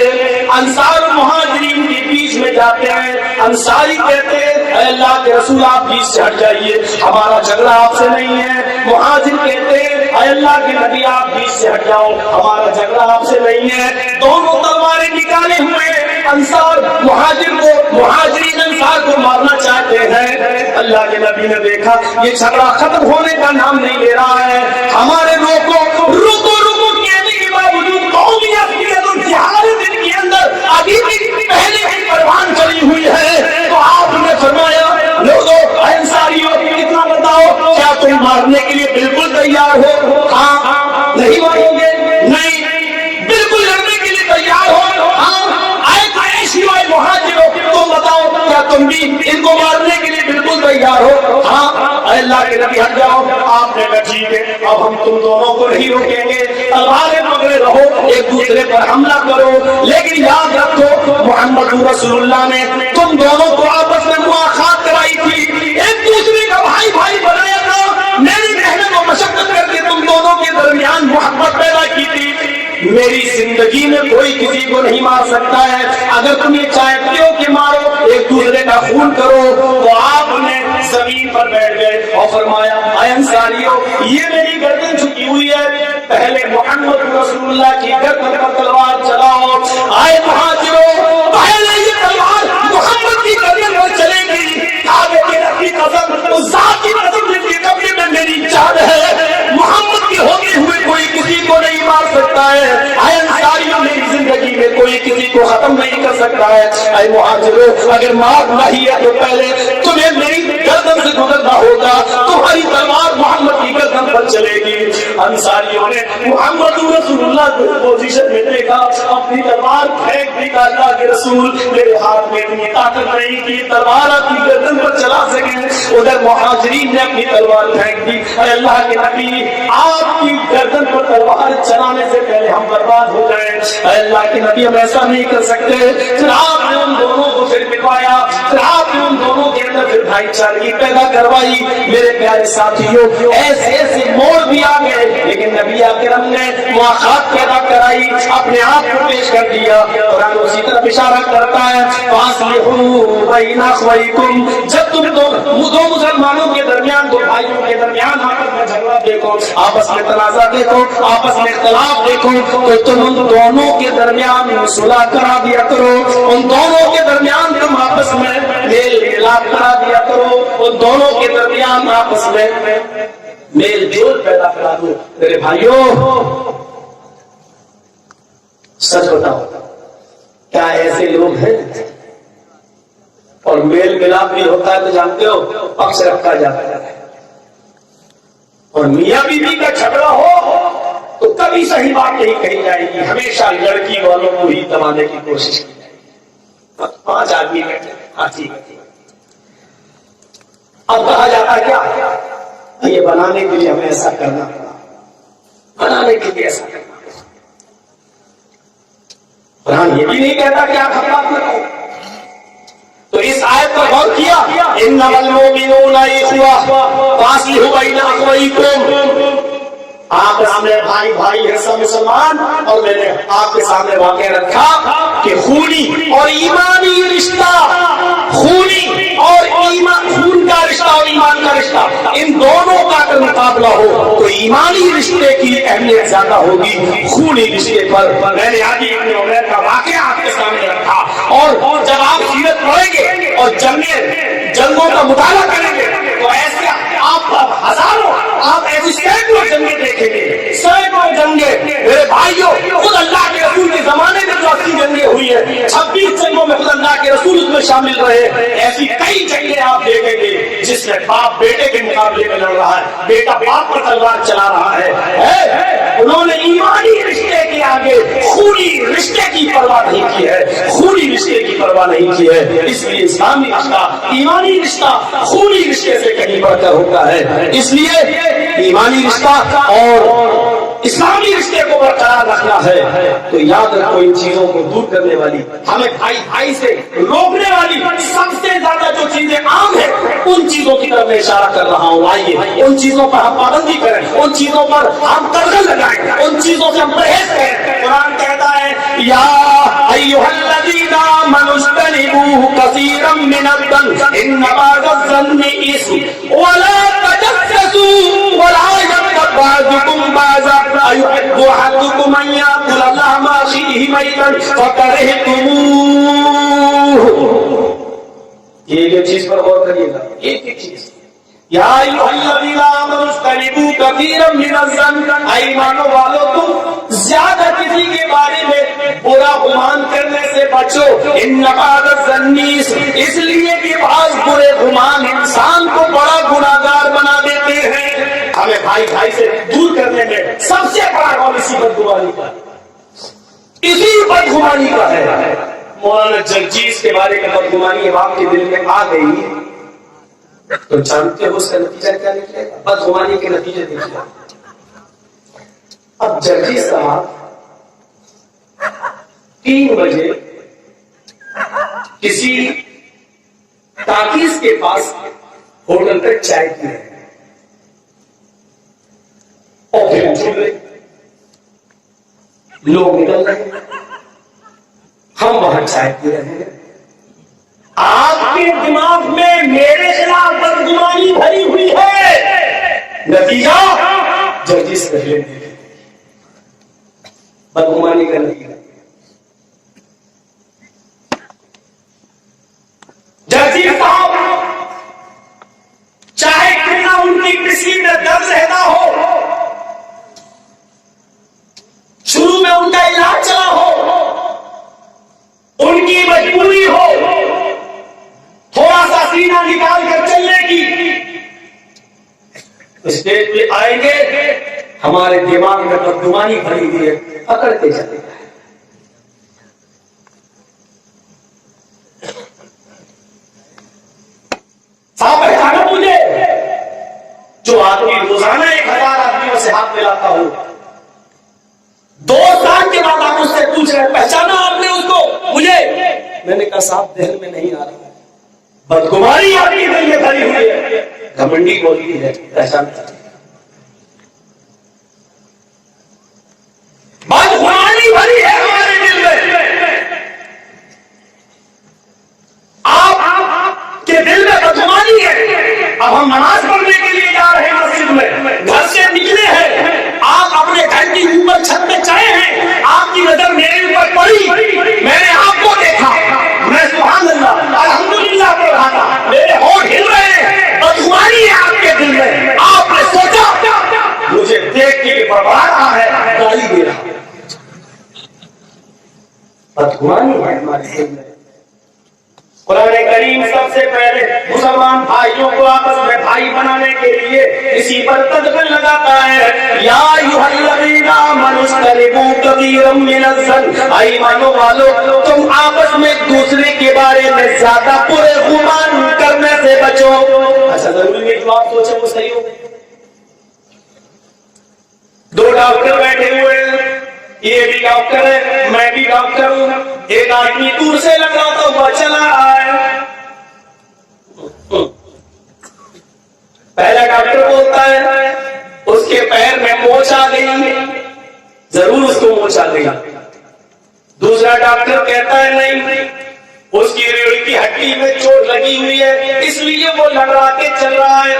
انصار و مہاجرین کے بیچ میں جاتے ہیں، انصاری کہتے ہیں اے اللہ کے رسول آپ بیچ سے ہٹ جائیے، ہمارا جھگڑا آپ سے نہیں ہے۔ مہاجر کہتے ہیں اے اللہ کے نبی آپ بیچ سے ہٹ جاؤ، ہمارا جھگڑا آپ سے نہیں ہے۔ دونوں تلواریں نکالے ہوئے انصار مہاجر کو، مہاجرین انصار کو مارنا چاہتے ہیں۔ اللہ کے نبی نے دیکھا یہ جھگڑا ختم ہونے کا نام نہیں لے رہا ہے، ہمارے روکو رکو رکو کہنے کے باوجود قومی عقیدت اور جہالت ان کے اندر ابھی بھی پہلے کی پروان چلی ہوئی ہے۔ تو آپ نے فرمایا لوگوں اے انصاریوں اتنا بتاؤ کیا تم مارنے کے لیے بالکل تیار ہو؟ ہاں نہیں مارو گے؟ نہیں بالکل لڑنے کے لیے تیار ہو؟ ہاں مہاجروں تم بتاؤ کیا تم بھی ان کو مارنے کے لیے بالکل تیار ہو؟ ہاں اے اللہ کے نبی ہٹ جاؤ۔ آپ نے کہا ٹھیک ہے اب ہم تم دونوں کو نہیں روکیں گے، تلواریں پکڑے رہو، ایک دوسرے پر حملہ کرو، لیکن یاد رکھو محمد رسول اللہ نے تم دونوں کو آپس میں مواخات کرائی تھی، ایک دوسرے کا بھائی بھائی بنایا تھا، میری محنت و مشقت کر کے تم دونوں کے درمیان محبت پیدا کی تھی۔ میری زندگی میں کوئی کسی کو نہیں مار سکتا ہے، اگر تم یہ چاہتے ہو کہ مارو ایک دوسرے کا خون کرو، تو آپ نے زمین پر بیٹھ گئے اور فرمایا اے انصاریوں یہ میری گردن جھکی ہوئی ہے، پہلے محمد رسول اللہ کی گردن پر تلوار چلاؤ۔ اے مہاجروں پہلے یہ تلوار محمد کی گردن پر چلے گی، آگے کی ربی قسم اس ذات کی قسم جس کے قبضے میں میری جان ہے، محمد کے ہوتے ہوئے کوئی کسی کو نہیں مار سکتا ہے۔ اے انصاریوں میری زندگی میں کوئی کسی کو ختم نہیں کر سکتا ہے۔ اے مہاجروں اگر مارنا ہی ہے تو پہلے تمہیں میری گردن سے گزرنا ہوگا، تمہاری تلوار محمد کی گردن پر چلے گی۔ انصاریوں نے محمد رسول اللہ کو پوزیشن میں دیکھا، اپنی تلوار پھینک دی، اللہ کے رسول میرے ہاتھ میں اتنی طاقت نہیں کہ تلوار اپنی گردن پر چلا سکے۔ ادھر مہاجرین نے اپنی تلوار پھینک دی۔ اے اللہ کے نبی آپ کی گردن پر تلوار چلانے سے پہلے ہم برباد ہو گئے، اے اللہ کے نبی ہم ایسا نہیں کر سکتے۔ پھر آپ نے ان دونوں کو پھر مٹوایا، پھر آپ نے ان دونوں کے اندر پھر بھائی چارگی پیدا کروائی۔ میرے پیارے ساتھیوں ایسے ایسے موڑ بھی آ گئے، لیکن نبی اکرم نے مواخات پیدا کرائی، اپنے آپ کو پیش کر دیا۔ قرآن اسی طرف اشارہ کرتا ہے فَأَصْلِحُوا بَيْنَ أَخَوَيْكُمْ، جب تم دو مسلمانوں کے درمیان، دو بھائیوں کے درمیان آپس میں جھگڑا دیکھو، آپس میں تنازع دیکھو، آپس میں اختلاف دیکھو، تو تم ان دونوں کے درمیان صلح کرا دیا کرو، ان دونوں کے درمیان تم آپس میں میل ملاپ کرا دیا کرو، ان دونوں کے درمیان آپس میں میل جول پیدا کرا دو۔ میرے بھائیوں سچ بتاؤ کیا ایسے لوگ ہیں؟ اور میل ملاپ بھی ہوتا ہے تو جانتے ہو پکش رکھا جاتا ہے، اور میاں بیوی کا جھگڑا ہو تو کبھی صحیح بات نہیں کہی جائے گی، ہمیشہ لڑکی والوں کو ہی دبانے کی کوشش کی جائے گی۔ 5 آدمی بیٹھے، ہاں ٹھیک ہے، اب کہا جاتا ہے کیا یہ بنانے کے لیے ہمیں ایسا کرنا پڑا، بنانے کے لیے ایسا کرنا پڑا۔ قرآن یہ بھی نہیں کہتا کہ آپ حق نہ کرو۔ تو اس آیت پر غور کیا، انما المؤمنون اخوہ فاصلحوا بین اخویکم، آپ کے سامنے بھائی بھائی ہے سب مسلمان، اور میں نے آپ کے سامنے واقع رکھا کہ خونی اور ایمانی رشتہ، خونی اور ایمان، خون کا رشتہ اور ایمان کا رشتہ، ان دونوں کا اگر مقابلہ ہو تو ایمانی رشتے کی اہمیت زیادہ ہوگی خونی رشتے پر۔ میں نے آج ابن عمیر کا واقعہ آپ کے سامنے رکھا، اور جب آپ سیرت پڑھیں گے اور جنگوں کا مطالعہ کریں گے تو ایسے آپ ہزاروں، آپ ایسی سینکڑوں جنگیں دیکھیں گے، سینکڑوں جنگیں۔ میرے بھائیوں خود اللہ کے رسول کے زمانے میں جو 80 جنگیں ہوئی ہیں، 26 جنگوں میں خود اللہ کے رسول اس میں شامل رہے، ایسی کئی جنگیں آپ دیکھیں گے جس میں باپ بیٹے کے مقابلے میں لڑ رہا ہے، بیٹا باپ پر تلوار چلا رہا ہے۔ انہوں نے ایمانی رشتے کے آگے خونی رشتے کی پرواہ نہیں کی ہے، خونی رشتے کی پرواہ نہیں کی ہے۔ اس لیے اسلامی رشتہ، ایمانی رشتہ خونی رشتے سے کہیں بڑھ کر ہوتا ہے۔ اس لیے ایمانی رشتہ اور اسلامی رشتے کو برقرار رکھنا ہے تو یاد رکھو ان چیزوں کو دور کرنے والی، ہمیں بھائی بھائی سے روکنے والی سب سے زیادہ جو چیزیں عام ہیں ان چیزوں کی طرف میں اشارہ کر رہا ہوں۔ آئیے ان چیزوں پر ہم پابندی کریں، ان چیزوں پر ہم قدغن لگائیں، ان چیزوں سے ہم پرہیز کریں۔ قرآن کہتا ہے یا ایھا الذین آمنوا اجتنبوا كثيرا من الظن إن بعض الظن إثم ولا تجسسوا ولا يغتب بعضكم بعضا أيحب أحدكم أن يأكل لحم أخيه ميتا فكرهتموه. یہ چیز پر غور کریے گا. ایک ایک چیز. یا ایھا الذین آمنوا اجتنبوا کثیرا من الظن، اے ایمانوں والو تم زیادہ کسی کے بارے میں برا گمان کرنے سے بچو. ان بعض الظن اس لیے کہ بعض برے گمان انسان کو بڑا گناہگار بنا دیتے ہیں. ہمیں بھائی بھائی سے دور کرنے میں سب سے بڑا کام اسی بدگمانی کا اسی بدگمانی کا ہے. مولانا جگجیت کے بارے میں بدگمانی اب آپ کے دل میں آ گئی تو جانتے ہو اس کا نتیجہ کیا نکلے گا؟ بدگمانی کے نتیجے دیکھیے. اب جگجیت صاحب 3 بجے کسی تاکیز کے پاس ہوٹل پر چائے پی رہے ہیں اور پھر چھوڑ رہے لوگ نکل رہے ہیں، ہم وہاں چائے پی رہے ہیں. آپ کے دماغ میں میرے خلاف بدگمانی بھری ہوئی ہے. نتیجہ ججز پہلے بدگمانی کا نتیجہ ججز صاحب چاہے کتنا ان کی کسی میں درد رہتا ہو، شروع میں ان کا علاج چلا ہو، ان کی مجبوری ہو تھوڑا سا سینہ نکال کر چلنے کی، اسٹیج پہ آئیں گے ہمارے دماغ میں بدگمانی بھری ہوئی ہے، پکڑتے چلے جائیں. صاحب پہچانا مجھے جو آدمی روزانہ 1000 آدمیوں سے ہاتھ ملاتا ہو، 2 سال کے بعد آپ اس سے پوچھ رہے ہیں پہچانا آپ نے اس کو مجھے؟ میں نے کہا صاحب ذہن میں نہیں آ رہا. بدگمانی آپ کی دل میں بھری ہوئی ہے، گھمنڈی بولتی ہے پہچانتا. بدگمانی بھری ہے ہمارے دل میں. آپ کے دل میں بدگمانی ہے. اب ہم نماز پڑھنے کے لیے جا رہے ہیں مسجد میں، گھر سے نکلے ہیں، آپ اپنے گھر کی اوپر چھت پہ چڑھے ہیں، آپ کی نظر میرے اوپر پڑی، میں نے آپ کو دیکھا، میں سبحان اللہ الحمدللہ پڑھ رہا تھا، میرے ہونٹ ہل رہے ہیں، بدگمانی ہے آپ کے دل میں. آپ نے سوچا مجھے دیکھ کے بڑبڑا رہا ہے، گالی دے رہا ہے. بدگمانی ہے ہمارے دل میں. قرآن کریم سب سے پہلے مسلمان بھائیوں کو آپس میں بھائی بنانے کے لیے اسی پر تدبیر لگاتا ہے. یا ایھا الذین آمنوا اجتنبوا کثیرا من الظن، اے ایمانوں والو تم آپس میں ایک دوسرے کے بارے میں زیادہ برے گمان کرنے سے بچو. ایسا ضروری نہیں کہ آپ سوچیں وہ صحیح ہو. 2 ڈاکٹر بیٹھے ہوئے ہیں، یہ بھی ڈاکٹر ہے میں بھی ڈاکٹر ہوں. ایک آدمی دور سے لگاتا ہوا چلا رہا ہے. پہلا ڈاکٹر بولتا ہے اس کے پیر میں موچ آ گئی، ضرور اس کو موچ آ گئی. دوسرا ڈاکٹر کہتا ہے نہیں، اس کی ریڑھ کی ہڈی میں چوٹ لگی ہوئی ہے اس لیے وہ لگا کے چل رہا ہے.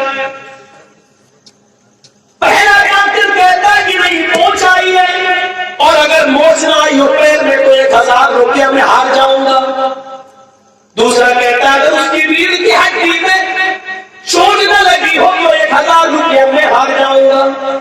پہلا ڈاکٹر کہتا ہے کہ نہیں موچ آئی ہے، اور اگر موچ نہ آئی ہو پیر میں تو 1000 روپیہ میں ہار جاؤں گا. دوسرا کہتا ہے اگر اس کی ریڑھ کی ہڈی میں چوٹ نہ لگی ہو تو 1000 روپیہ میں ہار جاؤں گا.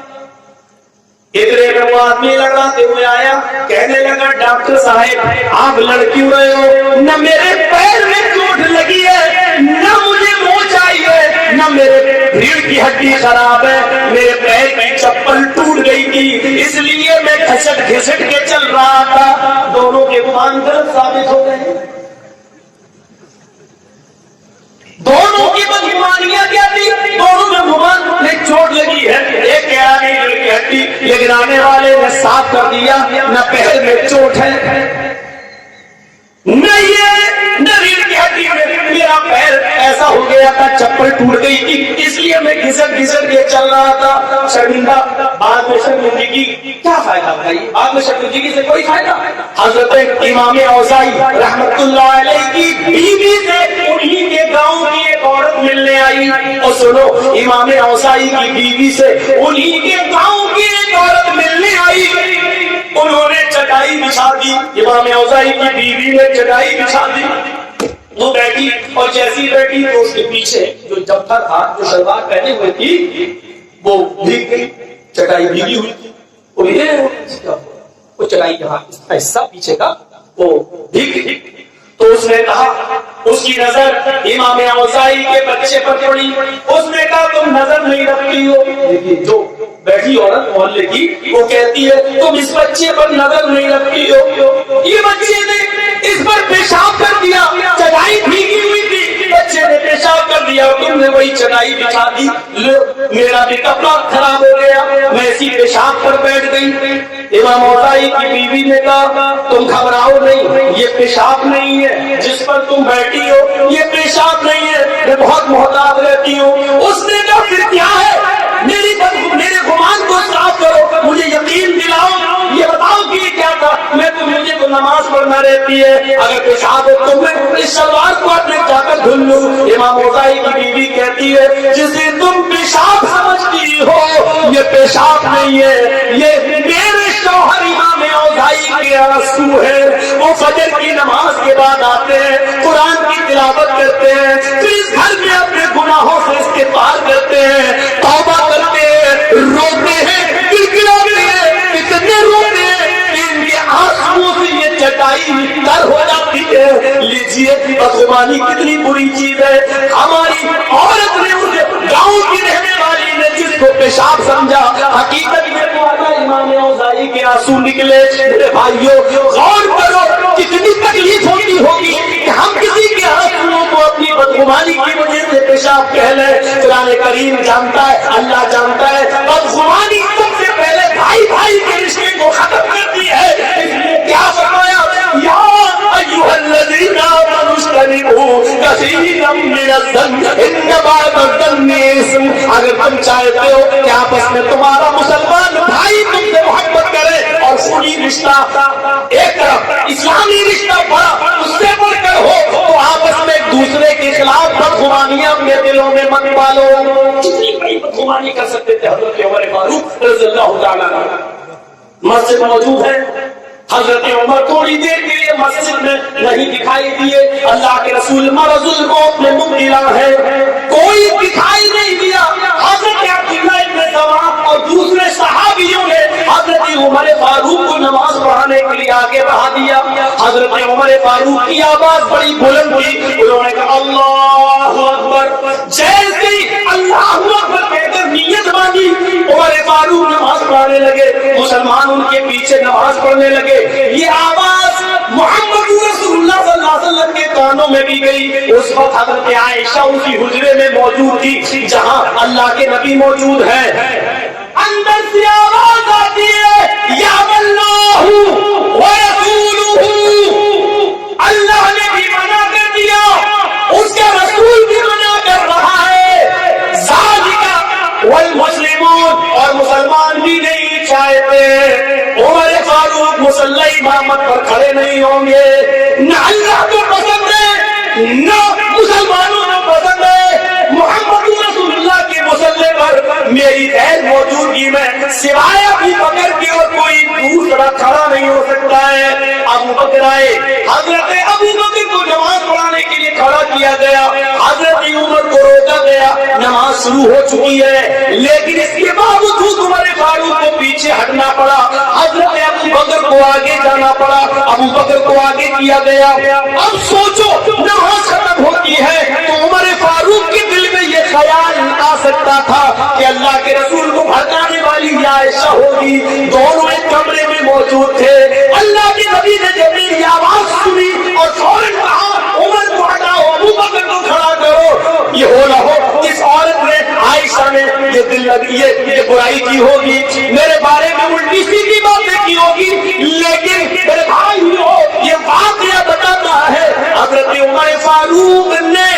ادھر میں وہ آدمی لڑاتے ہوئے آیا، کہنے لگا ڈاکٹر صاحب آپ لڑ کیوں رہے ہو؟ نہ میرے پیر میں چوٹ لگی ہے، نہ مجھے موچ آئی ہے، نہ میرے ریڑھ کی ہڈی خراب ہے، میرے پیر کی چپل ٹوٹ گئی تھی اس لیے میں گھسٹ گھسٹ کے چل رہا تھا. دونوں کے گمان غلط ثابت ہو گئے. دونوں کی بدگمانیاں کیا تھی؟ دونوں میں گمان میں چوٹ لگی ہے. ایک کہہ رہا نہیں ریڑھ کی ہڈی، لیکن آنے والے نے صاف کر دیا نہ پیر میں چوٹ ہے نہ یہ نہ ریڑھ کی ہڈی میں، میرا میرا پیر ایسا ہو گیا تھا، چپل ٹوٹ گئی تھی، اس لیے میں گھسٹ کے چل رہا تھا، شرمندہ۔ بعد میں شرمندگی کیا فائدہ بھائی، بعد میں شرمندگی سے کوئی فائدہ۔ حضرت امام اوزاعی رحمت اللہ علیہ کی بیوی سے انہی کے گاؤں کی ایک عورت ملنے آئی، اور سنو، امام اوزاعی کی بیوی سے انہی کے گاؤں کی ایک عورت ملنے آئی، انہوں نے چٹائی بچھا دی، امام اوزاعی کی بیوی نے چٹائی بچھا دی، وہ بیٹھی، اور جیسی بیٹھی تو اس کے پیچھے جو جبھا تھا، جو شلوار پہنے ہوئے تھی، وہ بھیگ گئی، چٹائی بھیگی ہوئی تھی، وہ چٹائی کا حصہ پیچھے کا وہ بھیگ گئی۔ تو اس نے کہا، اس کی نظر امام اوزاعی کے بچے پر پڑی، اس نے کہا تم نظر نہیں رکھتی ہو، لیکن جو بیٹھی عورت محلے کی وہ کہتی ہے تم اس بچے پر نظر نہیں رکھتی ہو، یہ بچے نے اس پر پیشاب کر دیا، چٹائی بھیگی ہوئی تھی، بچے نے پیشاب کر دیا، تم نے وہی چٹائی بچھا دی، میرا بھی کپڑا خراب ہو گیا، میں اسی پیشاب پر بیٹھ گئی۔ امام اوزاعی کی بیوی نے کہا تم گھبراؤ نہیں، یہ پیشاب نہیں ہے جس پر تم بیٹھی ہو، یہ پیشاب نہیں ہے، میں بہت محتاط رہتی ہوں۔ اس نے کہا پھر کیا ہے، میرے گمان کو صاف کرو، مجھے یقین دلاؤ، یہ بتاؤ کہ یہ کیا تھا۔ مجھے تو نماز پڑھنا رہتی ہے، اگر پیشاب ہو تو میں اس شلوار کو اپنے جا کر دھل لوں۔ امام اوزاعی کی بیوی کہتی ہے جسے تم پیشاب سمجھتی ہو یہ پیشاب نہیں ہے، یہ میرے شوہر امام اوزاعی کے آنسو ہے، وہ فجر کی نماز کے بعد آتے ہیں، قرآن کی تلاوت کرتے ہیں، پھر اس گھر میں اپنے گناہوں سے استغفار کرتے ہیں، توبہ کرتے ہیں، روتے ہیں، گڑگڑاتے ہیں، اتنے روتے ہیں کہ ان کے آنسوؤں سے یہ چٹائی تر ہو جاتی ہے۔ لیجیے بدگمانی کتنی بری چیز ہے، ہماری عورت نے اسے گاؤں کی رہنے والی نے جس کو پیشاب سمجھا، حقیقت میں تو امام اوزاعی کے آنسو نکلے۔ میرے بھائیوں غور کرو کتنی تکلیف ہوتی ہوگی کہ ہم کسی کے آنسوؤں کو اپنی بدگمانی کی وجہ سے پیشاب کہہ لیں۔ قرآن کریم جانتا ہے، اللہ جانتا ہے، بدگمانی سب سے پہلے بھائی کے رشتے کو ختم کرتی ہے، اس لیے کیا فرمایا، یا ایھا الذین آمنوا اجتنبوا کثیرا من الظن ان بعض الظن اثم۔ اگر تم چاہتے ہو کہ آپس میں تمہارا مسلمان بھائی تم سے محبت کرے اور خونی رشتہ ایک طرف اسلامی رشتہ بڑا اس سے بڑھ کر ہو، تو آپس میں ایک دوسرے کے خلاف بدگمانیاں اپنے دلوں میں مت پالو۔ کتنی بڑی بدگمانی کر سکتے تھے حضرت عمر فاروق رضی اللہ تعالیٰ عنہ۔ مسجد موجود ہے، حضرت عمر تھوڑی دیر کے لیے مسجد میں نہیں دکھائی دیے، اللہ کے رسول مرض الموت میں مبتلا ہے، کوئی دکھائی نہیں دیا۔ حضرت عبداللہ ابن زمعہ اور دوسرے صحابیوں نے حضرت عمر فاروق کو نماز پڑھانے کے لیے آگے بڑھا دیا۔ حضرت عمر فاروق کی آواز بڑی بلند تھی، انہوں نے کہا اللہ اکبر، جیسے ہی اللہ اکبر کہہ کر نیت باندھی، عمر فاروق نماز پڑھانے لگے، مسلمان ان کے پیچھے نماز پڑھنے لگے۔ یہ آواز محمد رسول اللہ صلی اللہ علیہ وسلم کے کانوں میں بھی گئی۔ اس وقت حضرت عائشہ اسی حجرے میں موجود تھی جہاں اللہ کے نبی موجود ہے۔ اندر سے آواز آتی ہے یا اللہ ورسولہ، اللہ نے بھی منع کر دیا، اس کا رسول بھی منع کر رہا ہے، ذالک والمسلمون، اور مسلمان بھی نہیں چاہتے۔ عمر فاروق مصلی امامت پر کھڑے نہیں ہوں گے، نہ اللہ کو پسند ہے نہ مسلمانوں کو پسند ہے۔ محمد رسول اللہ کے مصلی پر میری غیر موجودگی میں سوائے ابو بکر کے اور کوئی دوسرا کھڑا نہیں ہو سکتا ہے۔ ابو بکر آئے، حضرت ابو بکر کو نماز پڑھانے کے لیے کھڑا کیا گیا، حضرت عمر کو روکا گیا، نماز شروع ہو چکی ہے، لیکن اس کے باوجود عمر فاروق کو پیچھے ہٹنا پڑا، حضرت ابو بکر کو آگے جانا پڑا، ابو بکر کو آگے کیا گیا۔ اب سوچو نماز ختم ہوتی ہے تو عمر فاروق کے دل میں یہ خیال آ سکتا تھا کہ اللہ کے رسول کو بھڑکانے والی یہ عائشہ ہوگی، دونوں ایک کمرے میں موجود تھے۔ اللہ کے نبی نے جب میری آواز سنی اور فوراً کہا عمر کو ہٹاؤ، ابو بکر کو کھڑا کرو، یہ ہو نہ ہو اس عورت نے عائشہ نے یہ دل لگی یہ برائی کی ہوگی، میرے بارے میں الٹی سیدھی باتیں کی ہوگی، لیکن میرے بھائی ہو یہ واقعہ بتاتا ہے حضرت عمر فاروق نے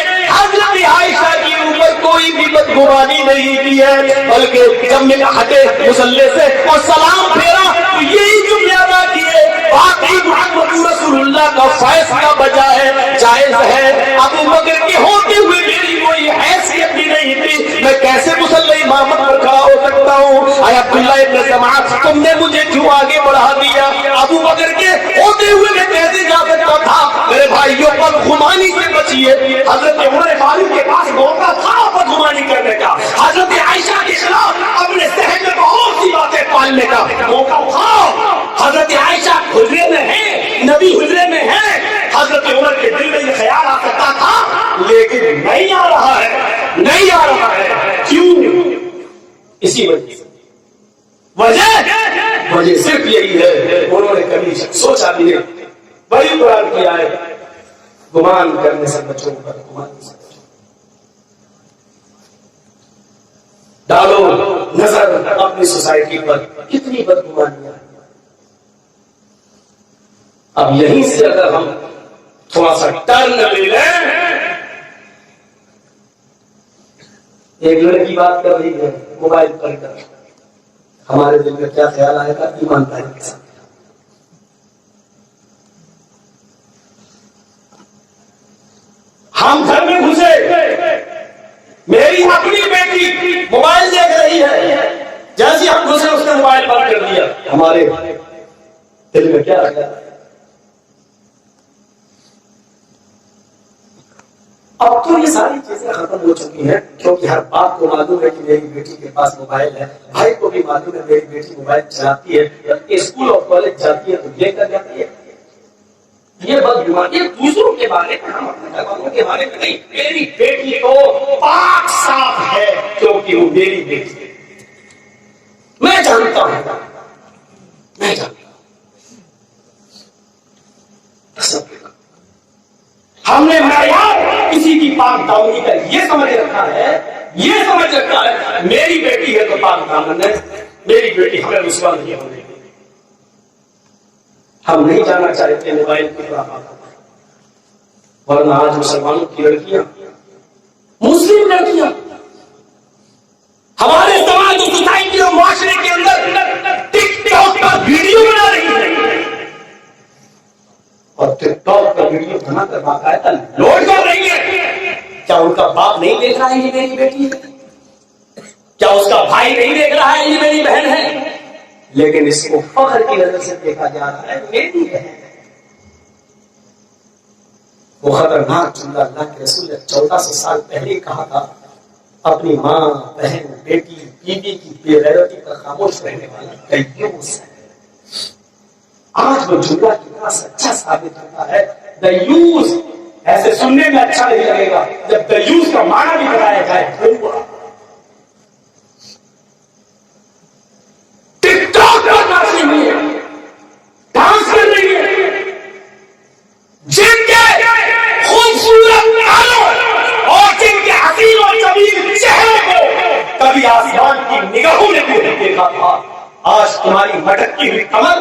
بدگمانی نہیں کی ہے، بلکہ جب میں ہٹے مصلی سے اور سلام پھیرا تو یہی جملے ادا کیے، باقی محمد رسول اللہ کا فیصلہ بجا ہے، جائز ہے۔ ابو بکر کے ہوتے ہوئے میری کوئی حیثیت بھی نہیں تھی، میں کیسے مصلی امامت پر کھڑا ہو سکتا ہوں؟ اے عبداللہ ابن سمعان، تم نے مجھے کیوں آگے بڑھا دیا؟ ابو بکر کے ہوتے ہوئے میں کیسے جا سکتا تھا؟ میرے بھائیوں، بدگمانی سے بچیے۔ حضرت عمر فاروق کے پاس موقع تھا بدگمانی کرنے کا، حضرت عائشہ کے خلاف اپنے ذہن میں بہت سی باتیں پالنے کا موقع تھا۔ حضرت عائشہ حجرے میں ہے، نبی حجرے میں ہے، حضرت عمر کے دل میں یہ خیال آ سکتا تھا، لیکن نہیں آ رہا ہے، نہیں آ رہا ہے۔ کیوں؟ اسی وجہ سے وجہ صرف یہی ہے، انہوں نے کبھی سوچا بھی نہیں۔ بڑی قرآن کی آئے، گمان کرنے سے بچو، بدگمانی سے بچو۔ ڈالو نظر اپنی سوسائٹی پر، کتنی بدگمانیاں۔ اب یہیں سے اگر ہم تھوڑا سا ٹرن لے لیں، ایک لڑکی بات کر رہی ہے موبائل پر کر، ہمارے دل میں کیا خیال آئے گا؟ ایمانداری کے ساتھ ہم گھر میں گھسے، میری اپنی بیٹی موبائل دیکھ رہی ہے، جیسے ہم گھسے اس نے موبائل بند کر دیا، ہمارے دل میں کیا خیال آئے؟ اب تو یہ ساری چیزیں ختم ہو چکی ہیں، کیونکہ ہر باپ کو معلوم ہے کہ میری بیٹی کے پاس موبائل ہے، بھائی کو بھی معلوم ہے میری بیٹی موبائل چلاتی ہے، جب اسکول اور کالج جاتی ہے تو لے کر جاتی ہے۔ یہ بدگمانی دوسروں کے بارے میں، ہم اپنے گھر والوں کے بارے میں نہیں۔ میری بیٹی تو پاک صاف ہے کیونکہ وہ میری بیٹی ہے، میں جانتا ہوں، میں جانتا ہوں۔ ہم نے معیار کسی کی پاک دامنی کا یہ سمجھ رکھا ہے، یہ سمجھ رکھا ہے میری بیٹی ہے تو پاک دامن ہے، میری بیٹی ہمیں رسوا نہیں ہونے گی۔ ہم نہیں جانا چاہتے موبائل کی طرف، ورنہ آج مسلمانوں کی لڑکیاں، مسلم لڑکیاں ہمارے سماج و سوسائٹی اور معاشرے کے اندر ٹک ٹاک پر ویڈیو بنا رہی ہیں، اور ٹک ٹاک کا ویڈیو بنا کر باقاعدہ لوڈ کر رہی ہے۔ کیا ان کا باپ نہیں دیکھ رہا ہے یہ میری بیٹی ہے؟ کیا اس کا بھائی نہیں دیکھ رہا ہے یہ میری بہن ہے؟ لیکن اس کو فخر کی نظر سے دیکھا جا رہا ہے میری بہن ہے۔ وہ خطرناک جملہ اللہ کے رسول نے 1400 سال پہلے کہا تھا، اپنی ماں، بہن، بیٹی، بیوی کی بے غیرتی پر خاموش رہنے والا دیوس ہے۔ آج وہ جملہ کتنا سچا ثابت ہوتا ہے۔ دیوس ایسے سننے میں اچھا نہیں لگے گا، جب دیوس کا معنی بھی بتایا جائے۔ ٹک ٹاک پر ناچ رہی ہے، ڈانس کر رہی ہے، جن کے خوبصورت بالوں اور جن کے حسین اور جمیل چہروں کو کبھی آسمان کی نگاہوں نے بھی نہیں دیکھا تھا، آج تمہاری مٹکتی ہوئی کمر،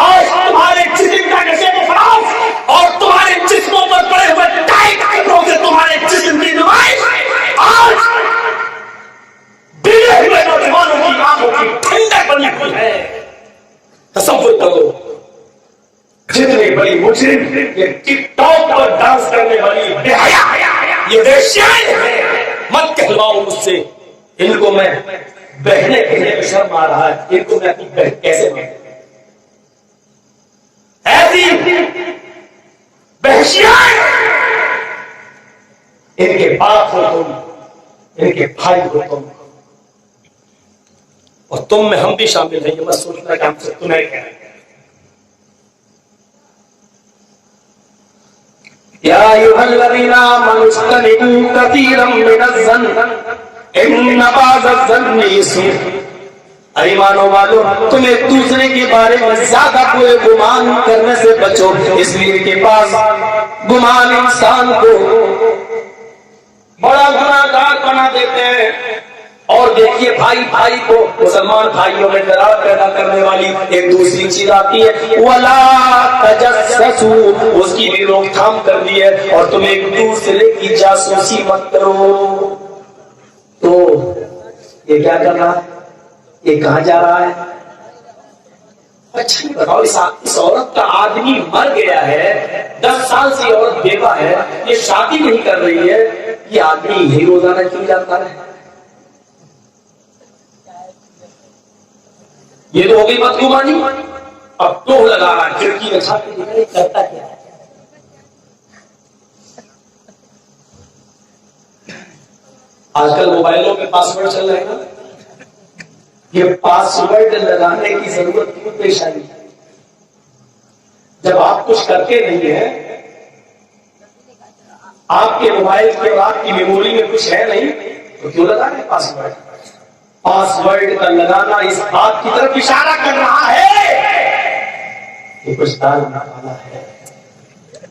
آج تمہارے جسم کا نشے و فراز اور تمہارے جسموں پر پڑے ہوئے ٹائٹ کپڑوں سے تمہارے جسم کی نمائش، آج بگڑے ہوئے نوجوانوں کی آنکھوں کی ٹھنڈک بنی ہوئی ہے۔ تصور کرو، جتنی بڑی مجرم یہ ٹک ٹاک پر ڈانس کرنے والی بے حیا، یہ ویشیائیں ہیں۔ مت کہلواؤ مجھ سے، ان کو میں بہنے کہنے میں شرم آ رہا ہے، ان کو میں اپنی بہن کیسے بہن؟ ایسی وحشیائیں، ان کے باپ ہو تم، ان کے بھائی ہو تم، اور تم میں ہم بھی شامل ہیں۔ یہ مت سوچنا کہ ہم سے تمہیں کیا ہے۔ یا ایھا الذین آمنوا اجتنبوا کثیرا من الظن ان بعض الظن اسم۔ ایمانو والو، تم ایک دوسرے کے بارے میں زیادہ کوئی گمان کرنے سے بچو، اس لیے کے پاس گمان انسان کو بڑا گناہگار بنا دیتے ہیں۔ اور دیکھیے بھائی بھائی کو، مسلمان بھائیوں میں درار پیدا کرنے والی ایک دوسری چیز آتی ہے، وَلَا تَجَسَّسُوا، اس کی بھی روک تھام کر دی ہے، اور تم ایک دوسرے کی جاسوسی مت کرو۔ تو یہ کیا کر رہا ہے؟ یہ کہاں جا رہا ہے؟ اچھا بتاؤ، اس عورت کا آدمی مر گیا ہے، 10 سال سے عورت بیوہ ہے، یہ شادی نہیں کر رہی ہے، یہ آدمی یہی روزانہ کیوں جاتا ہے؟ یہ تو ہو گئی بدگمانی۔ اب تو لگا رہا ہے کھڑکی میں چھاپ کے کرتا کیا ہے؟ آج کل موبائلوں کے پاسورڈ چل رہے ہیں نا، یہ پاسورڈ لگانے کی ضرورت کیوں پیش آئی؟ جب آپ کچھ کرتے نہیں ہیں، آپ کے موبائل کے اور آپ کی میموری میں کچھ ہے نہیں، تو کیوں لگا رہے پاسورڈ؟ پاسورڈ کا لگانا اس بات کی طرف اشارہ کر رہا ہے کہ کچھ دال نکالا ہے،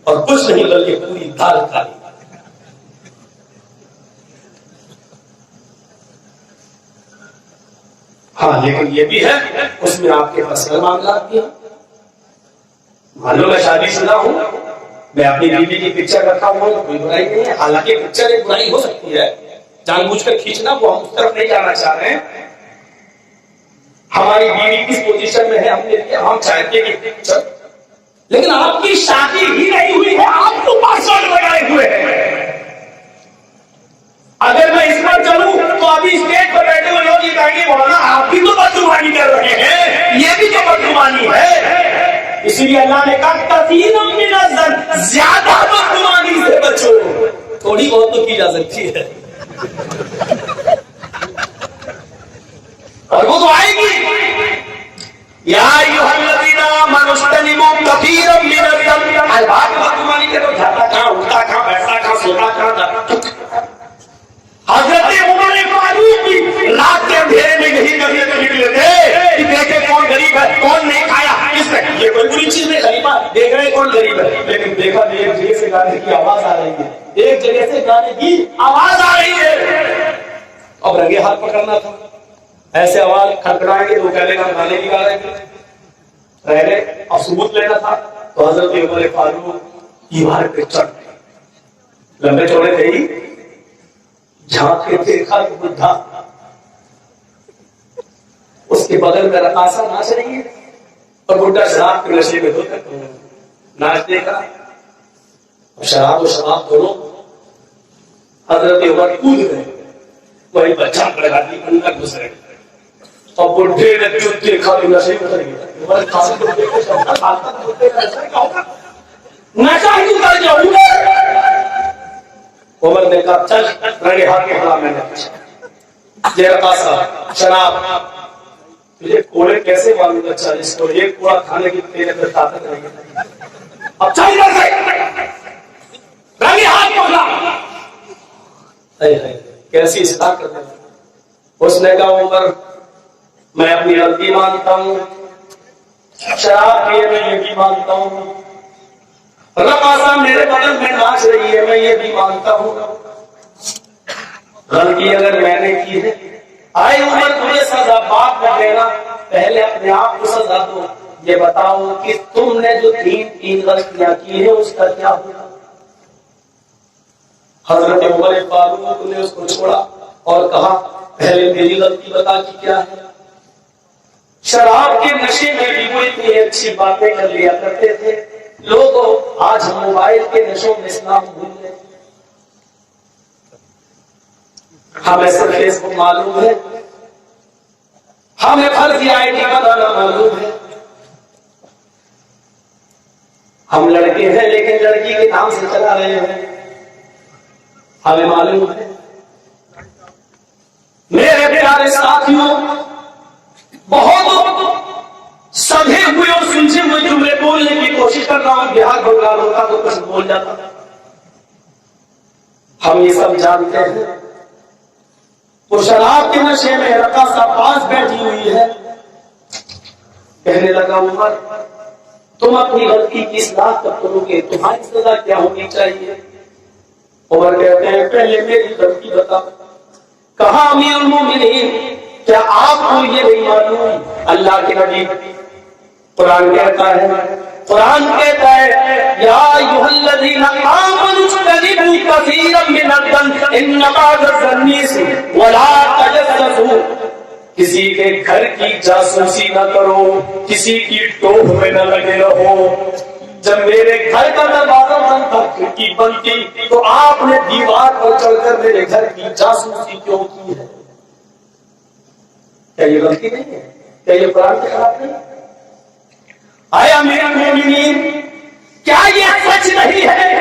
اور کچھ نہیں بلکہ پوری دال کھالی۔ ہاں لیکن یہ بھی ہے اس میں آپ کے پرسنل معاملات بھی ہیں۔ معلوم میں شادی شدہ ہوں، میں اپنی بیوی کی پکچر رکھا ہوں، کوئی برائی نہیں ہے، حالانکہ پکچر ایک برائی ہو سکتی ہے، جان بوجھ کر کھینچنا، وہ ہم اس طرف نہیں جانا چاہ رہے ہیں۔ ہماری بیوی کس پوزیشن میں ہے ہم چاہتے ہیں کہ پکچر، لیکن آپ کی شادی ہی نہیں ہوئی ہے، آپ کو پاسورڈ لگائے ہوئے ہیں۔ اگر میں اس پر چلوں تو ابھی اسٹیج پر بیٹھے ہوئے لوگ یہ کہیں گے مولانا آپ بھی تو بدگمانی کر رہے ہیں، یہ بھی تو بدگمانی ہے۔ اسی لیے اللہ نے کہا کثیر من الظن، زیادہ بدگمانی سے بچو، تھوڑی بہت تو کی جا سکتی ہے، اور وہ تو آئے گی۔ یا ایھا الذین آمنوا اجتنبوا کثیرا من الظن، ہر بات بدگمانی کرو، جاتا کہاں، اٹھتا کہاں، بیٹھتا کہاں، سوتا کہاں۔ حضرت عمر فاروق بھی رات کے اندھیرے میں یہی کبھی نکلے تھے کہ دیکھے کون غریب ہے، کون نہیں کھایا، کس نے، یہ کوئی بری چیز نہیں، خلیفہ دیکھ رہے کون غریب ہے، لیکن دیکھا کہ ایک جگہ سے گانے کی آواز آ رہی ہے، ایک جگہ سے گانے کی آواز آ رہی ہے، اب رنگے ہاتھ پکڑنا تھا، ایسے آواز کھڑکڑائیں گے تو کہنے کا گانے کی گا رہے تھے، رہے اب ثبوت لینا تھا، تو حضرت عمر فاروق دیوار پہ چڑھ گئے، لمبے چوڑے تھے ہی، جھانک کے دیکھا کہ بدھا اس کے بغل میں رقاصہ ناچ رہی ہے، اور بڈھا شراب کے نشے میں دھوتا ناچ دیکھا، شراب و شراب دونوں، حضرت عمر کود گئے، وہی بچہ لگا دی اندر گھس رہے، اور بڈھے نے جو دیکھا کہ نشے میں اتر گیا، نشہ ہی اتر جاؤں گا۔ عمر نے کہا چل رنگے ہاتھ کے خلاف میں نے پوچھا، یہ رقاصہ شراب تجھے کوڑے کیسے معلوم ہے؟ چل اس کو ایک کوڑا کھانے کی تیرے اندر طاقت نہیں ہے، اب چل ادھر سے، رنگے ہاتھ پکڑا، کیسی اصلاح کرنے لگا۔ اس نے کہا عمر میں اپنی غلطی مانتا ہوں، شراب پیے میں یہ بھی مانتا ہوں، رقاصہ میرے بدن میں ناچ رہی ہے میں یہ بھی مانتا ہوں، غلطی اگر میں نے کی ہے، آئے عمر تمہیں سزا بعد میں دینا، پہلے اپنے آپ کو سزا دو، یہ بتاؤ کہ تم نے جو تین غلطیاں کی ہیں اس کا کیا ہوا؟ حضرت عمر فاروق نے اس کو چھوڑا اور کہا پہلے میری غلطی بتا کہ کیا ہے؟ شراب کے نشے میں بھی وہ اتنی اچھی باتیں کر لیا کرتے تھے، لوگوں آج ہم موبائل کے نشوں میں اسلام بھول گئے، ہمیں صرف فیس بک معلوم ہے، ہمیں فرضی آئی ڈی بنانا معلوم ہے، ہم لڑکے ہیں لیکن لڑکی کے نام سے چلا رہے ہیں، ہمیں معلوم ہے۔ میرے پیارے ساتھیوں، بہت سدھے ہوئے اور سلجھے ہوئے جملے بولنے کی کوشش کر رہا ہوں، بہار بنگال ہوتا تو کچھ بول جاتا، ہم یہ سب جانتے ہیں۔ وہ شراب کے نشے میں رقاصہ پاس بیٹھی ہوئی ہے، کہنے لگا عمر تم اپنی غلطی کی اصلاح کب کرو گے، تمہاری سزا کیا ہونی چاہیے؟ عمر کہتے ہیں پہلے میری غلطی بتا۔ کہا امیر المومنین کیا آپ کو یہ نہیں معلوم اللہ کے نبی قرآن کہتا ہے یا ایھا الذین آمنوا اجتنبوا کثیرا من الظن، انما تجسسوا ولا تجسسوا، کسی کے گھر کی جاسوسی نہ کرو، کسی کی ٹوپ میں نہ لگے رہو۔ جب میرے گھر کا دروازہ بند تھا، کھڑکی بند تھی، تو آپ نے دیوار پر چڑھ کر میرے گھر کی جاسوسی کیوں کی ہے؟ کیا یہ غلطی نہیں ہے؟ کیا یہ قرآن کے خلاف نہیں؟ آیا میرے مومنین، کیا یہ سچ نہیں ہے؟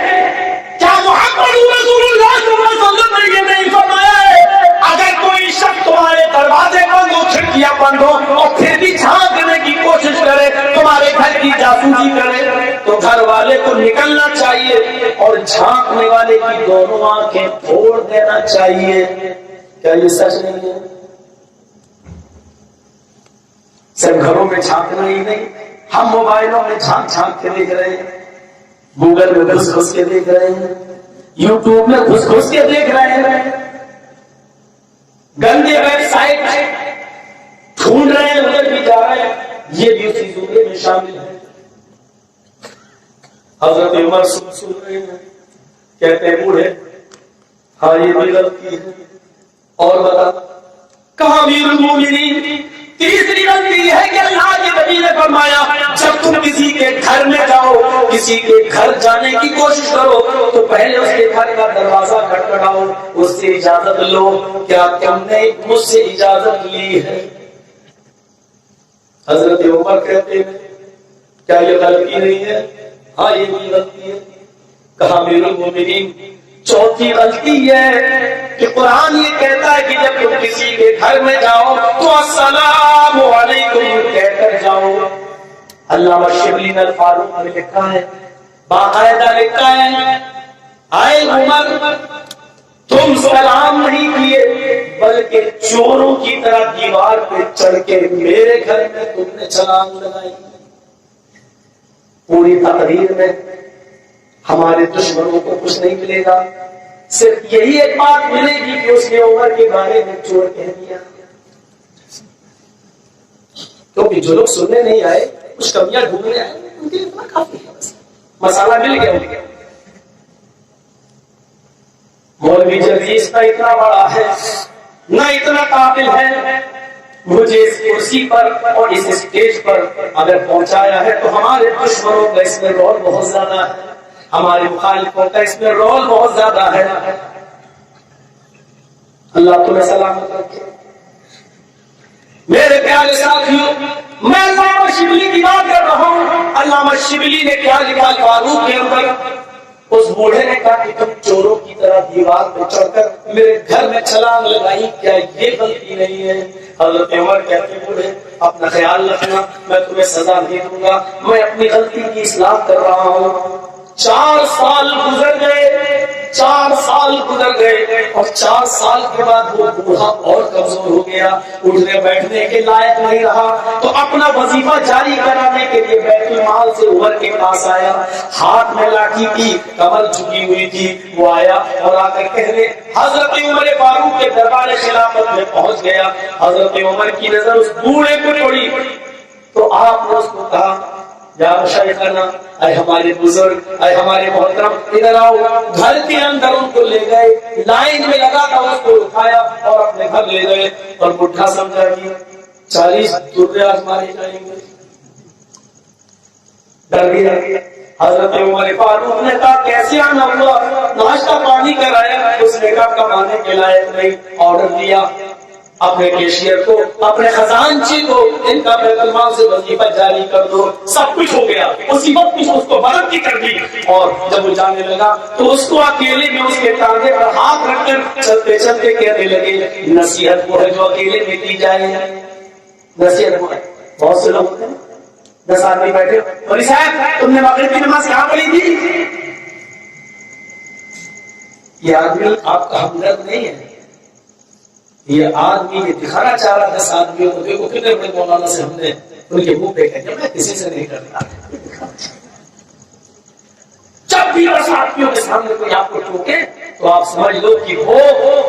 کیا محمد رسول اللہ صلی اللہ علیہ وسلم نے یہ نہیں فرمایا ہے اگر کوئی شخص تمہارے دروازے بند ہو، کھڑکیاں بند ہو، اور پھر بھی جھانکنے کی کوشش کرے، تمہارے گھر کی جاسوسی کرے، تو گھر والے کو نکلنا چاہیے اور جھانکنے والے کی دونوں آنکھیں پھوڑ دینا چاہیے؟ کیا یہ سچ نہیں ہے؟ صرف گھروں میں جھانکنا ہی نہیں، ہم موبائلوں میں جھانک جھانک کے دیکھ رہے ہیں، گوگل میں گھس گھس کے دیکھ رہے ہیں، یوٹیوب میں گھس گھس کے دیکھ رہے ہیں، گندے ویب سائٹ ڈھونڈ رہے ہیں، ادھر بھی جا رہے ہیں، یہ بھی اسی زمرے میں شامل ہے۔ حضرت عمر سن رہے ہیں، کہتے ہیں بوڑھے ہاں یہ بھی غلطی ہے، اور بتا کہاں امیر المومنین؟ تیسری غلطی ہے کہ اللہ کے نبی نے فرمایا جب تم کسی کے گھر میں جاؤ، کسی کے گھر جانے کی کوشش کرو تو پہلے اس کے گھر کا دروازہ کھٹکھٹاؤ، اس سے اجازت لو، کیا تم نے مجھ سے اجازت لی ہے؟ حضرت عمر کہتے ہیں کیا یہ غلطی نہیں ہے؟ ہاں یہ بھی غلطی ہے۔ کہا امیر المومنین چوتھی غلطی ہے کہ قرآن یہ کہتا ہے کہ جب تم کسی کے گھر میں جاؤ تو السلام علیکم کہہ کر جاؤ۔ علامہ شبلی نے الفاروق میں لکھا ہے، باقاعدہ لکھا ہے، آئے عمر تم سلام نہیں کیے بلکہ چوروں کی طرح دیوار پہ چڑھ کے میرے گھر میں تم نے چھلانگ لگائی۔ پوری تقریر میں ہمارے دشمنوں کو کچھ نہیں ملے گا، صرف یہی ایک بات ملے گی کہ اس نے عمر کے بارے میں چور کہہ دیا، کیونکہ جو لوگ سننے نہیں آئے کچھ کمیاں ڈھونڈنے آئے ان کے لیے اتنا کافی ہے، مسالہ مل گیا۔ مولوی جزیز نہ اتنا بڑا ہے نہ اتنا قابل ہے، مجھے اس کرسی پر اور اس اسٹیج پر اگر پہنچایا ہے تو ہمارے دشمنوں کا اس میں رول بہت زیادہ ہے، ہمارے مخالفوں کا اس میں رول بہت زیادہ ہے۔ اللہ تمہیں سلامت رکھے۔ میرے پیارے ساتھیوں، میں علامہ شبلی کی بات کر رہا ہوں۔ علامہ شبلی نے کیا لکھا فاروق کے اندر؟ اس بوڑھے نے کہا کہ تم چوروں کی طرح دیوار پہ چڑھ کر میرے گھر میں چھلانگ لگائی، کیا یہ غلطی نہیں ہے؟ حضرت عمر کہتے بوڑھے اپنا خیال رکھنا، میں تمہیں سزا نہیں دوں گا، میں اپنی غلطی کی اصلاح کر رہا ہوں۔ 4 سال گزر گئے، 4 سال گزر گئے، اور 4 سال کے بعد وہ بوڑھا اور کمزور ہو گیا، اٹھنے بیٹھنے کے لائق نہیں رہا، تو اپنا وظیفہ جاری کرانے کے لیے بیت المال سے عمر کے پاس آیا، ہاتھ میں لاٹھی تھی، کمر جھکی ہوئی تھی، وہ آیا اور آ کر کہنے حضرت عمر فاروق کے دربار خلافت میں پہنچ گیا۔ حضرت عمر کی نظر اس بوڑھے پہ پڑی تو آپ نے اس کو کہا یا شیخنا، اے ہمارے بزرگ، اے ہمارے محترم، ادھر آؤ۔ گھر کے اندر ان کو لے گئے، لائن میں لگا تھا، اس کو اٹھایا اور اپنے گھر لے گئے، اور بڈھا سمجھا کہ 40 درے آزمائے جائیں گے، ڈر گیا۔ حضرت عمر فاروق نے کہا کیسے آنا ہوا؟ ناشتہ پانی کرایا، اس نے کہا کمانے کے لائق نہیں، آرڈر دیا اپنے کیشیئر کو، اپنے خزانچی کو، ان کا بیت المال سے وظیفہ جاری کر دو۔ سب کچھ ہو گیا، اسی وقت اس کو برقی کر دی، اور جب وہ جانے لگا تو اس کو اکیلے میں اس کے کاندھے پر ہاتھ رکھ کر چلتے چلتے کہنے لگے نصیحت وہ ہے جو اکیلے میں کی جائے۔ نصیحت وہ ہے، بہت سے لوگ ہوتے ہیں 10 آدمی بیٹھے، اور صاحب تم نے مغرب کی نماز کہاں پڑھی تھی؟ یہ آدمی آپ کا ہمدرد نہیں ہے، یہ آدمی یہ دکھانا چاہ رہا 10 آدمیوں کو، دیکھو کتنے بڑے مولانا سے ہم نے ان کے منہ پہ کہا میں کسی سے نہیں کرتا۔ جب بھی 10 آدمیوں کے سامنے کوئی آپ کو ٹوکے تو آپ سمجھ لو کہ وہ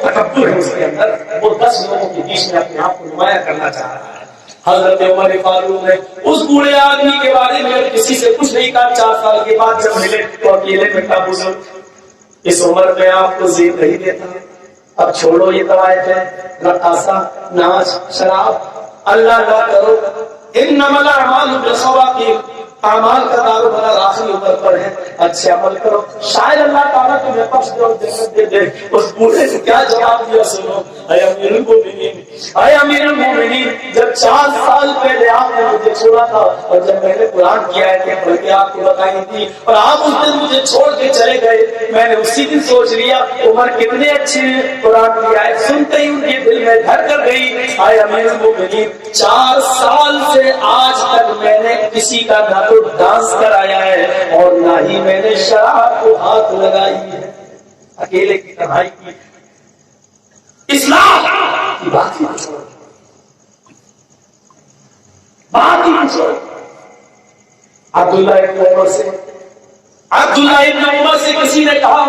تکبر ہے اس کے اندر، وہ 10 لوگوں کے بیچ میں اپنے آپ کو نمایاں کرنا چاہ رہا ہے۔ حضرت عمر فاروق نے اس بوڑھے آدمی کے بارے میں کسی سے کچھ نہیں کہا۔ 4 سال کے بعد جب ملے تو اکیلے میں کہا بزرگ اس عمر میں آپ کو زیب نہیں دیتا، اب چھوڑو یہ طوائفیں، رقاصہ، ناچ، شراب، اللہ نہ کرو. انما الاعمال بالخواتیم، اعمال کا دار و مدار آخری عمر پر ہے، اچھے عمل کرو، شاید اللہ تعالیٰ تمہیں بخش دے اور جنت دے دے. اس بوڑھے نے کیا جواب دیا سنو. اے امیر المومنین، اے امیر المومنین، جب 4 سال پہلے آپ نے مجھے چھوڑا تھا اور جب میں نے قرآن کی آیتیں پڑھ کے آپ کو بتائی تھی اور آپ اس دن مجھے چھوڑ کے چلے گئے، میں نے اسی دن سوچ لیا عمر کتنے اچھے ہیں، قرآن کی آیت سنتے ہی ان کے دل میں گھر کر گئی. اے امیر المومنین، 4 سال سے آج تک میں نے کسی کا نہ تو ڈانس کرایا ہے اور نہ ہی میں نے شراب کو ہاتھ لگائی ہے. اکیلے کی کمائی کی اسلام کی بات ہی چھوڑو، بات ہی چھوڑو. عبداللہ ابن عمر سے کسی نے کہا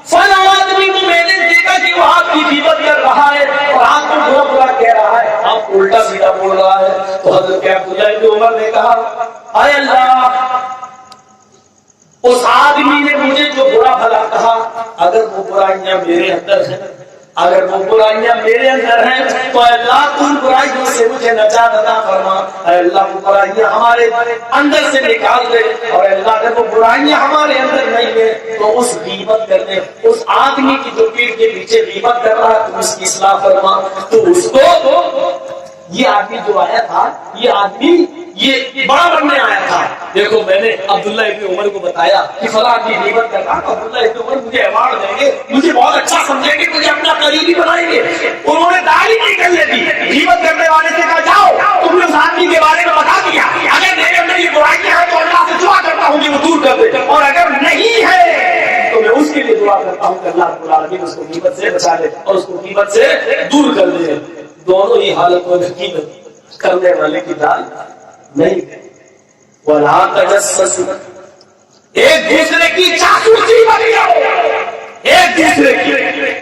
فلاں آدمی کو میں نے دیکھا کہ وہ آپ کی غیبت کر رہا ہے اور آپ کو برا برا کہہ رہا ہے، آپ الٹا سیدھا بول رہا ہے. تو حضرت عبداللہ ابن عمر نے کہا اے اللہ، اس آدمی نے مجھے جو برا بھلا کہا، اگر وہ برائیاں میرے اندر ہیں، اگر وہ برائیاں میرے اندر ہیں تو اے اللہ تو ان برائیوں سے مجھے نجات عطا فرما. اے اللہ وہ برائیاں ہمارے اندر سے نکال دے، اور اے اللہ اگر وہ برائیاں ہمارے اندر نہیں ہیں تو اس غیبت کرنے اس آدمی کی جو پیٹھ کے پیچھے غیبت کر رہا ہے تو اس کی اصلاح فرما. تو اس کو یہ آدمی جو آیا تھا، یہ آدمی یہ بڑا بننے آیا تھا. دیکھو میں نے عبداللہ ابن عمر کو بتایا کہ فلاں کی غیبت کر رہا، عبداللہ ابن عمر مجھے ایوارڈ دیں گے، مجھے بہت اچھا سمجھیں گے، مجھے اپنا قریبی بنائیں گے. انہوں نے داڑھی نہیں کرنے دی، غیبت کرنے والے سے کہا جاؤ تم نے اس آدمی کے بارے میں بتا دیا، اگر میرے اندر یہ برائیاں ہیں تو اللہ سے دعا کرتا ہوں کہ وہ دور کر دے، اور اگر نہیں ہے تو میں اس کے لیے دعا کرتا ہوں کہ اللہ رب العالمین اس کو غیبت سے بچا لے اور اس کو غیبت سے دور کر دے. دونوں ہی حالتوں میں غیبت کرنے والے کی دال نہیں ہے. وَلَا تَجَسَّسُوا، ایک دوسرے کی جاسوسی مت کرو، ایک دوسرے کی.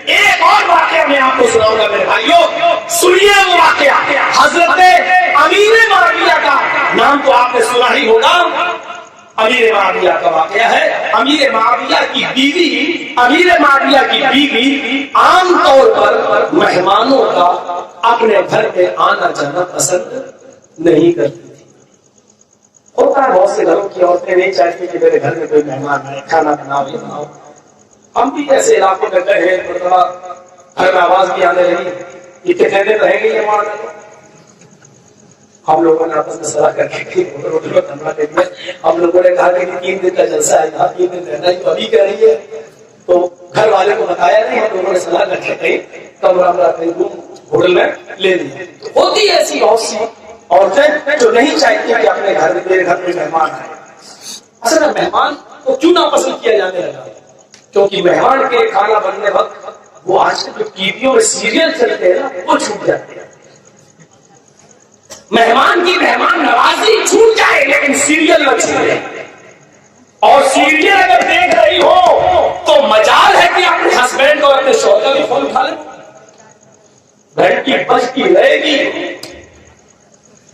ایک اور واقعہ میں آپ کو سناؤں گا میرے بھائیوں، سنیے وہ واقعہ. حضرت امیر معاویہ کا نام تو آپ نے سنا ہی ہوگا. امیر معاویہ کا واقعہ ہے. امیر معاویہ کی بیوی عام طور پر مہمانوں کا اپنے گھر میں آنا جانا پسند نہیں کرتی تھی. ہوتا ہے بہت سے گھروں کی عورتیں نہیں چاہتی کہ میرے گھر میں کوئی مہمان آئے، کھانا بناؤ یہ بناؤ. ہم بھی ایسے علاقوں میں گئے ہیں، گھر میں آواز بھی آنے لگی کہ کتنے دن رہیں گے یہ وہاں. ہم لوگوں نے آپس میں صلاح کر کے ہم لوگوں نے کہا کہ 3 دن کا جلسہ ہے، یہاں 3 دن رہنا ہی تو ابھی کہہ رہی ہے. تو گھر والے کو بتایا نہیں، ہم لوگوں نے صلاح کر کے کہیں کمرہ کہیں ہوٹل میں لے لیا. ہوتی ایسی بہت سی عورتیں جو نہیں چاہتی کہ اپنے گھر میرے گھر میں مہمان آئے. اصل میں مہمان کو کیوں ناپسند کیا جانے لگا؟ کیونکہ مہمان کے کھانا بننے وقت وہ آج کل جو ٹی ویوں میں سیریل چلتے ہیں نا وہ چھوٹ جاتے ہیں. مہمان کی مہمان نوازی چھوٹ جائے لیکن سیریل نہ چھوٹے. اور سیریل اگر دیکھ رہی ہو تو مجال ہے کہ اپنے ہسبینڈ اور اپنے شوہر کا بھی فون اٹھا لیں. گھنٹی بجتی رہے گی،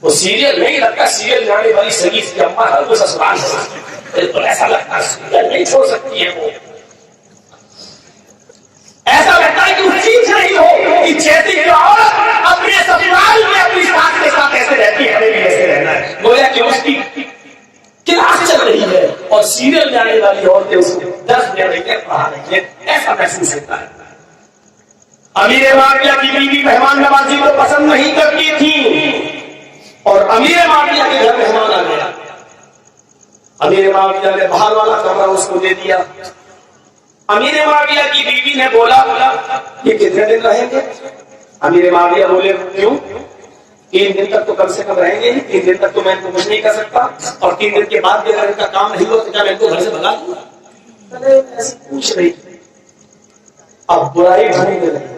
وہ سیریل نہیں لگتا. سیریل جانے والی سگی کی اماں ہر کو سسرال ہے تو ایسا لگتا ہے سیریل نہیں چھوڑ سکتی ہے. وہ ایسا لگتا ہے کہ وہ سیکھ رہی ہو کہ جیسی عورت اپنے سسرال میں اپنی ساس کے ساتھ ایسے رہتی ہے ہمیں بھی ایسے رہنا ہے. گویا کہ اس کی کلاس چل رہی ہے اور سیریل جانے والی عورتیں اس کو درس دے رہی ہیں، پڑھا رہی ہیں، ایسا محسوس ہوتا ہے. امیر معاویہ کی بیوی مہمان نوازی کو پسند نہیں کرتی تھی اور امیر معاویہ کے گھر مہمان آ گیا. امیر معاویہ نے باہر والا کمرہ اس کو دے دیا. امیر معاویہ کی بیوی نے بولا یہ کتنے دن رہیں گے؟ امیر معاویہ بولے کیوں؟ 3 دن تک تو کم سے کم رہیں گے ہی. 3 دن تک تو میں ان کو کچھ نہیں کر سکتا اور 3 دن کے بعد بھی اگر ان کا کام نہیں ہوا تو کیا میں ان کو گھر سے بھگا دوں گا؟ ایسے پوچھ رہی. اب برائی ڈھونڈنے لگی.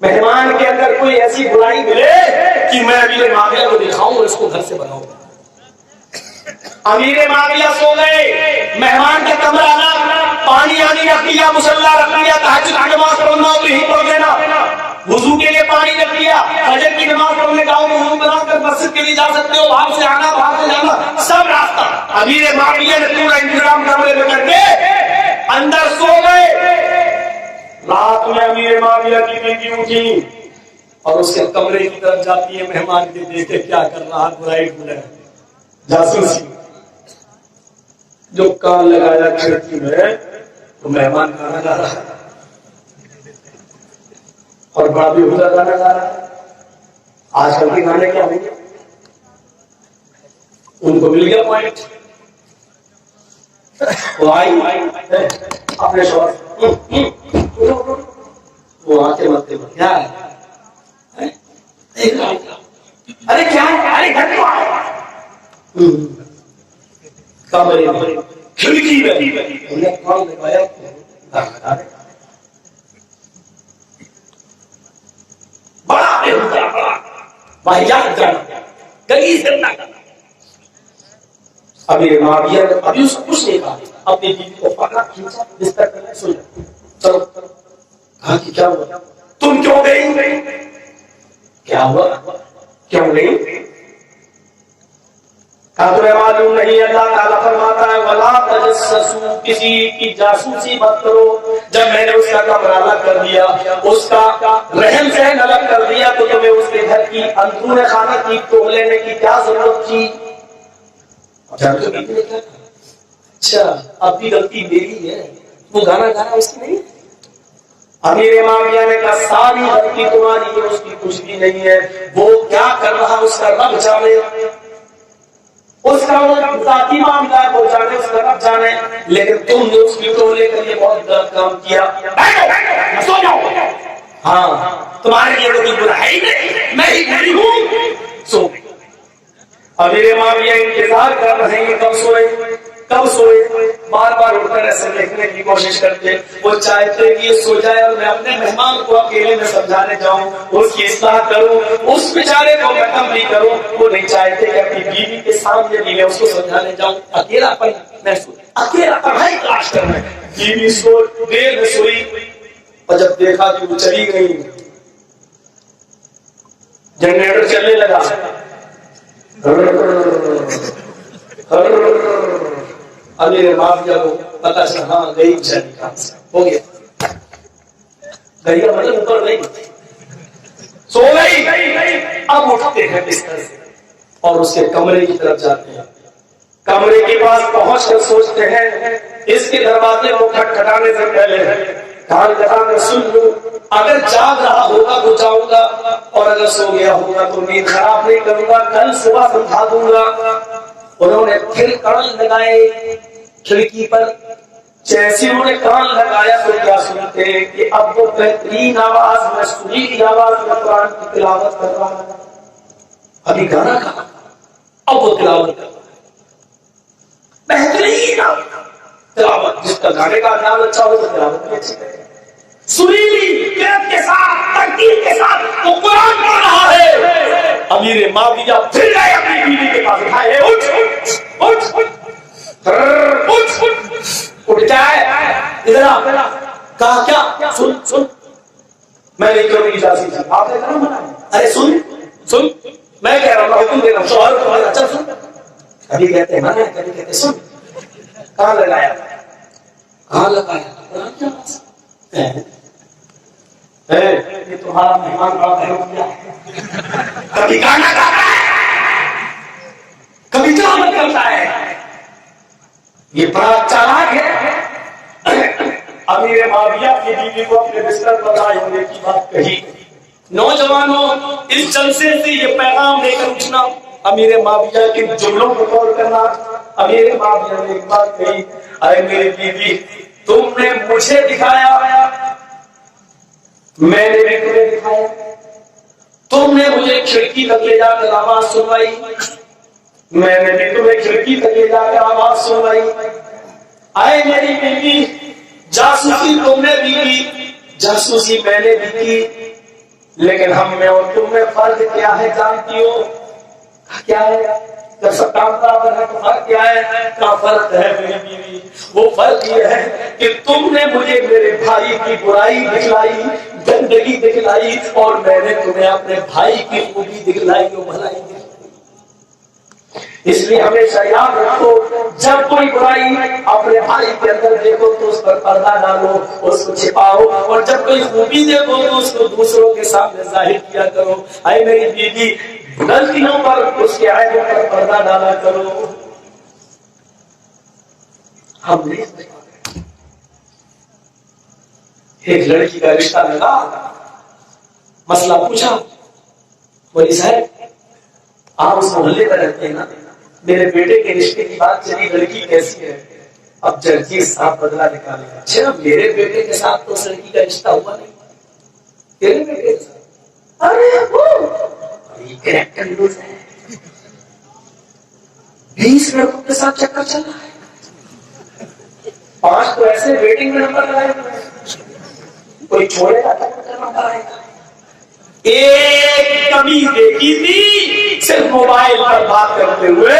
مہمان کے اندر کوئی ایسی برائی ملے کہ میں امیر معاویہ کو دکھاؤں اور اس کو گھر سے بناؤں. امیر معاویہ سو گئے. مہمان کا کمرہ آنا، پانی آنی رکھ دیا، مصلی رکھ دیا، تہجد کی نماز پڑھنا تو یہی پڑھ لینا، وضو کے لیے پانی رکھ دیا، فجر کی نماز پڑھنے گاؤں میں وضو بنا کر مسجد کے لیے جا سکتے ہو، وہاں سے آنا وہاں سے جانا سب راستہ. امیر معاویہ نے پورا انتظام کمرے میں کر کے اندر سو گئے. رات میں امیر معاویہ کی بیوی اٹھی اور اس کے کمرے کی طرف جاتی ہے، مہمان کے دیکھے کیا کر رہا، برائی ڈھونڈ رہا ہے، جاسوسی۔ جو کان لگایا کھڑکی میں تو مہمان گانا گا رہا ہے اور بڑا بھی ہوتا گانا گا رہا ہے۔ آج کل کے گانے کیا ہوں گے، ان کو مل گیا پوائنٹ، وہ آئی اپنے شوہر وہ آتے مرتے کیا ہے، ارے کیا ہے، ارے گھر کیوں آئے، کمرے میں کھڑکی میں کون لگایا بڑا بے ہوتا، بڑا واحد جانا گلی سے نہ کرنا۔ ابھی معاویہ نے ابھی اس کو کچھ نہیں کہا، اپنی بیوی کو پکڑا، کھینچا، بستر پہ سو جا، چلو کہا کہ کیا ہوا، تم کیوں گئی، کیا ہوا، کیوں گئی، کہا تمہیں معلوم نہیں اللہ تعالیٰ فرماتا ہے وَلَا تَجَسَّسُوا، کسی کی جاسوسی مت کرو۔ جب میں نے اس کا کمرہ الگ کر دیا، اس کا رہن سہن الگ کر دیا، تو تمہیں اس کے گھر کی اندرون خانہ کی ٹول لینے کی کیا ضرورت تھی؟ اچھا اب بھی غلطی میری ہے، وہ گانا گانا اس کی نہیں۔ امیر معاویہ نے کہا ساری غلطی تمہاری ہے، اس کی کچھ بھی نہیں ہے، وہ کیا کر رہا اس کا رب جانے، اس کا وہ ذاتی معاملہ ہے، وہ جانے، اس کا رب جانے، لیکن تم نے اس کی ٹولے کے لیے بہت غلط کام کیا۔ سو جاؤ، ہاں تمہارے لیے تو کوئی برا ہے ہی نہیں، میں ہی بری ہوں، سو گئی۔ امیر معاویہ انتظار کر رہے ہیں کب سوئے، کب سوئے، بار بار اٹھ کر ایسے دیکھنے کی کوشش کرتے، وہ چاہتے کہ یہ سو جائے اور میں اپنے مہمان کو اکیلے میں سمجھانے جاؤں، اس کی اصلاح کروں، اس بیچارے کو میں تنبیہ کروں۔ وہ نہیں چاہتے کہ اپنی بیوی کے سامنے بھی میں اس کو سمجھانے جاؤں، اکیلا پن محسوس، اکیلا پڑھائی تلاش کرنا ہے۔ بیوی سو دیر میں سوئی اور جب دیکھا کہ وہ چلی گئی، جنریٹر چلنے لگا، امیر معاویہ کو پتا چلا ہاں گئی چلی کہاں سے، ہو گیا گئی کا مطلب اوپر نہیں، سو گئی۔ اب اٹھتے ہیں بستر سے اور اس کے کمرے کی طرف جاتے ہیں، کمرے کے پاس پہنچ کر سوچتے ہیں اس کے دروازے کو کھٹکھٹانے سے پہلے کان لگا کر سن لوں، اگر جاگ رہا ہوگا تو جاؤں گا اور اگر سو گیا ہوگا تو نیند خراب نہیں کروں گا، کل صبح سمجھا دوں گا۔ انہوں نے پھر کان لگائے کھڑکی پر، جیسے انہوں نے کان لگایا تو کیا سنتے کہ اب وہ بہترین آواز میں، سریلی آواز میں قرآن کی تلاوت کر رہا ہے۔ ابھی گانا کہا، اب وہ تلاوت کر رہا ہے، بہترین تلاوت، جس کا گانے کا انداز اچھا ہو تو تلاوت بھی اچھی کرے، سریلی قرآن کے ساتھ، ترتیب کے ساتھ وہ قرآن پڑھ رہا ہے۔ امیر معاویہ پھر گئے اپنی بیوی کے پاس، اٹھائے، اٹھ اٹھ اٹھ اٹھ جائے، ادھر آ، کہا کیا، سن سن، میں نہیں کروں گی جاسوسی، آپ نے کہا منع ہے، ارے سن سن، میں کہہ رہا ہوں حکم دے رہا ہوں، شوہر کو اچھا سن، کبھی کہتے ہیں منع ہے، کبھی کہتے ہیں سن، کہاں لگایا، کہاں لگایا، یہ تمہارا مہمان بڑا بہت کیا ہے، کبھی گانا گاتا ہے، کبھی تلاوت کرتا ہے، یہ بڑا چالاک ہے۔ امیر معاویہ کی بیوی کو اپنے بستر پر لائے ہونے کی بات کہی۔ نوجوانوں، اس جلسے سے یہ پیغام لے کر اٹھنا، امیر معاویہ کے جملوں کو غور کرنا۔ امیر معاویہ نے ایک بات کہی، اے میری بیوی، تم نے مجھے دکھایا، میں نے بھی تمہیں دکھایا، تم نے مجھے کھڑکی تک لے جا کر آواز سنوائی، میں نے بھی تمہیں کھڑکی تک لے جا کر آواز سنوائی۔ اے میری بیوی، جاسوسی تم نے بھی کی، جاسوسی میں نے بھی کی، لیکن ہم میں اور تم میں فرق کیا ہے جانتی ہو؟ کیا ہے؟ جب سب کام برابر ہے تو فرق کیا ہے؟ کیا فرق ہے میری بیوی؟ وہ فرق یہ ہے کہ تم نے مجھے میرے بھائی کی برائی دکھلائی، گندگی دکھلائی، اور میں نے تمہیں اپنے بھائی کی خوبی دکھلائی اور بھلائی دکھلائی۔ اس لیے ہمیشہ یاد رکھو جب کوئی برائی اپنے بھائی کے اندر دیکھو تو اس پر پردہ ڈالو، اس کو چھپاؤ، اور جب کوئی خوبی دیکھو تو اس کو دوسروں کے سامنے ظاہر کیا کرو۔ اے میری بیوی غلطیوں پر، اس کے عیبوں پر پردہ ڈالا کرو۔ ہم نہیں ایک لڑکی کا رشتہ لگا، مسئلہ پوچھا، بولی صاحب آپ اس محلے میں رہتے ہیں نا، میرے بیٹے کے رشتے کی بات چلی، لڑکی کیسی ہے؟ اب جرجی صاحب بدلا نکالے گا، اچھا میرے بیٹے کے ساتھ تو اس لڑکی کا رشتہ ہوا نہیں، تیرے بیٹے کے ساتھ؟ ارے وہ 20 لڑکوں کے ساتھ چکر چل رہا ہے، 5 تو ایسے ویٹنگ میں نمبر لگائے ہوئے ہیں، کوئی چھوڑے گا نمبر آئے گا۔ ایک کمی دیکھی تھی صرف موبائل پر بات کرتے ہوئے،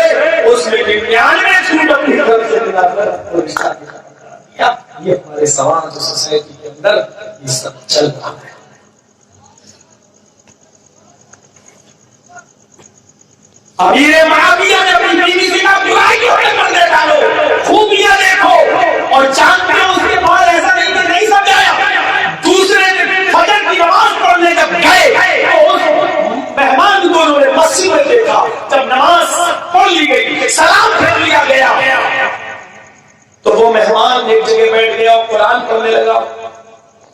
اس میں 99 سوٹ اپنی طرف سے ملا کر رشتہ دیا۔ یہ ہمارے سماج سوسائٹی کے اندر یہ سب چل رہا ہے۔ امیر معاویہ نے اپنی بیوی سے کہا برائیوں میں پردے ڈالو، خوبیاں دیکھو، اور چاند میں اس کے بعد ایسا نہیں کہ نہیں سمجھایا۔ دوسرے دن فجر کی نماز پڑھنے جب گئے تو اس مہمان دونوں نے مسجد میں دیکھا، جب نماز پڑھ لی گئی، سلام پھیر لیا گیا تو وہ مہمان ایک جگہ بیٹھ گیا اور قرآن پڑھنے لگا۔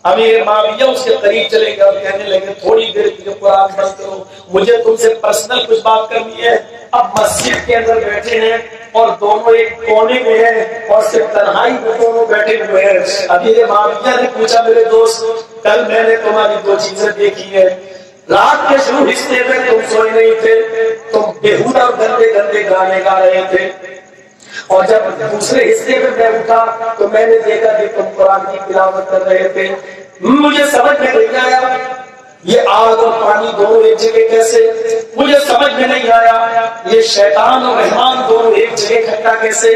امیر معاویہ اس کے قریب چلے گئے اور کہنے لگے تھوڑی دیر کے لیے قرآن بند کرو، مجھے تم سے پرسنل کچھ بات کرنی ہے۔ اب مسجد کے اندر بیٹھے ہیں اور دونوں ایک کونے میں ہیں اور صرف تنہائی میں دونوں بیٹھے ہوئے ہیں۔ امیر معاویہ نے پوچھا میرے دوست کل میں نے تمہاری 2 چیزیں دیکھی ہیں، رات کے شروع حصے میں تم سوئے نہیں تھے، تم بےہودہ اور گندے گندے گانے گا رہے تھے، اور جب دوسرے حصے میں میں اٹھا تو میں نے دیکھا کہ تم قرآن کی تلاوت کر رہے تھے۔ مجھے سمجھ میں نہیں آیا یہ آگ اور پانی دونوں ایک جگہ کیسے، مجھے سمجھ میں نہیں آیا یہ شیطان اور رحمان دونوں ایک جگہ اکٹھا کیسے،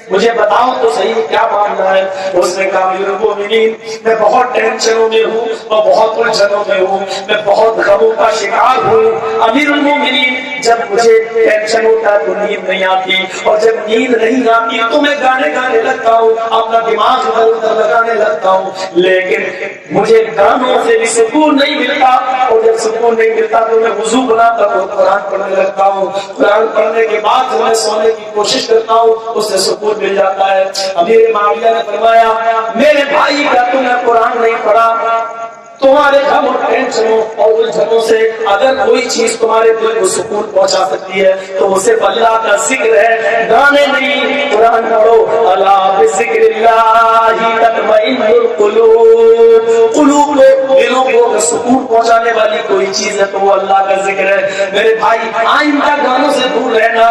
مجھے بتاؤ تو صحیح کیا معاملہ ہے۔ اس نے کہا امیر المومنین میں بہت ٹینشنوں میں ہوں، میں بہت الجھنوں میں ہوں، میں بہت غموں کا شکار ہوں۔ امیر المومنین جب مجھے ٹینشن ہوتا ہے تو نیند نہیں آتی، اور جب نیند نہیں آتی تو میں گانے لگتا ہوں، اپنا دماغ ادھر ادھر لگانے لگتا ہوں، لیکن مجھے گانوں سے بھی سکون نہیں ملتا، اور جب سکون نہیں ملتا تو میں وضو بناتا ہوں، قرآن پڑھنے لگتا ہوں، قرآن پڑھنے کے بعد میں سونے کی کوشش کرتا ہوں، اس سے سکون مل جاتا ہے۔ امیر معاویہ نے فرمایا میرے بھائی کیا تم نے قرآن نہیں پڑھا؟ تمہارے غم اور ٹینشنوں اور الجھنوں سے اگر کوئی چیز تمہارے دل کو سکون پہنچا سکتی ہے تو وہ صرف اللہ کا ذکر ہے، گانے نہیں، قرآن پڑھو۔ الا بذکر اللہ تطمئن القلوب، قلوب کو، دلوں کو اگر سکون پہنچانے والی کوئی چیز ہے تو وہ اللہ کا ذکر ہے۔ میرے بھائی آئندہ گانوں سے دور رہنا،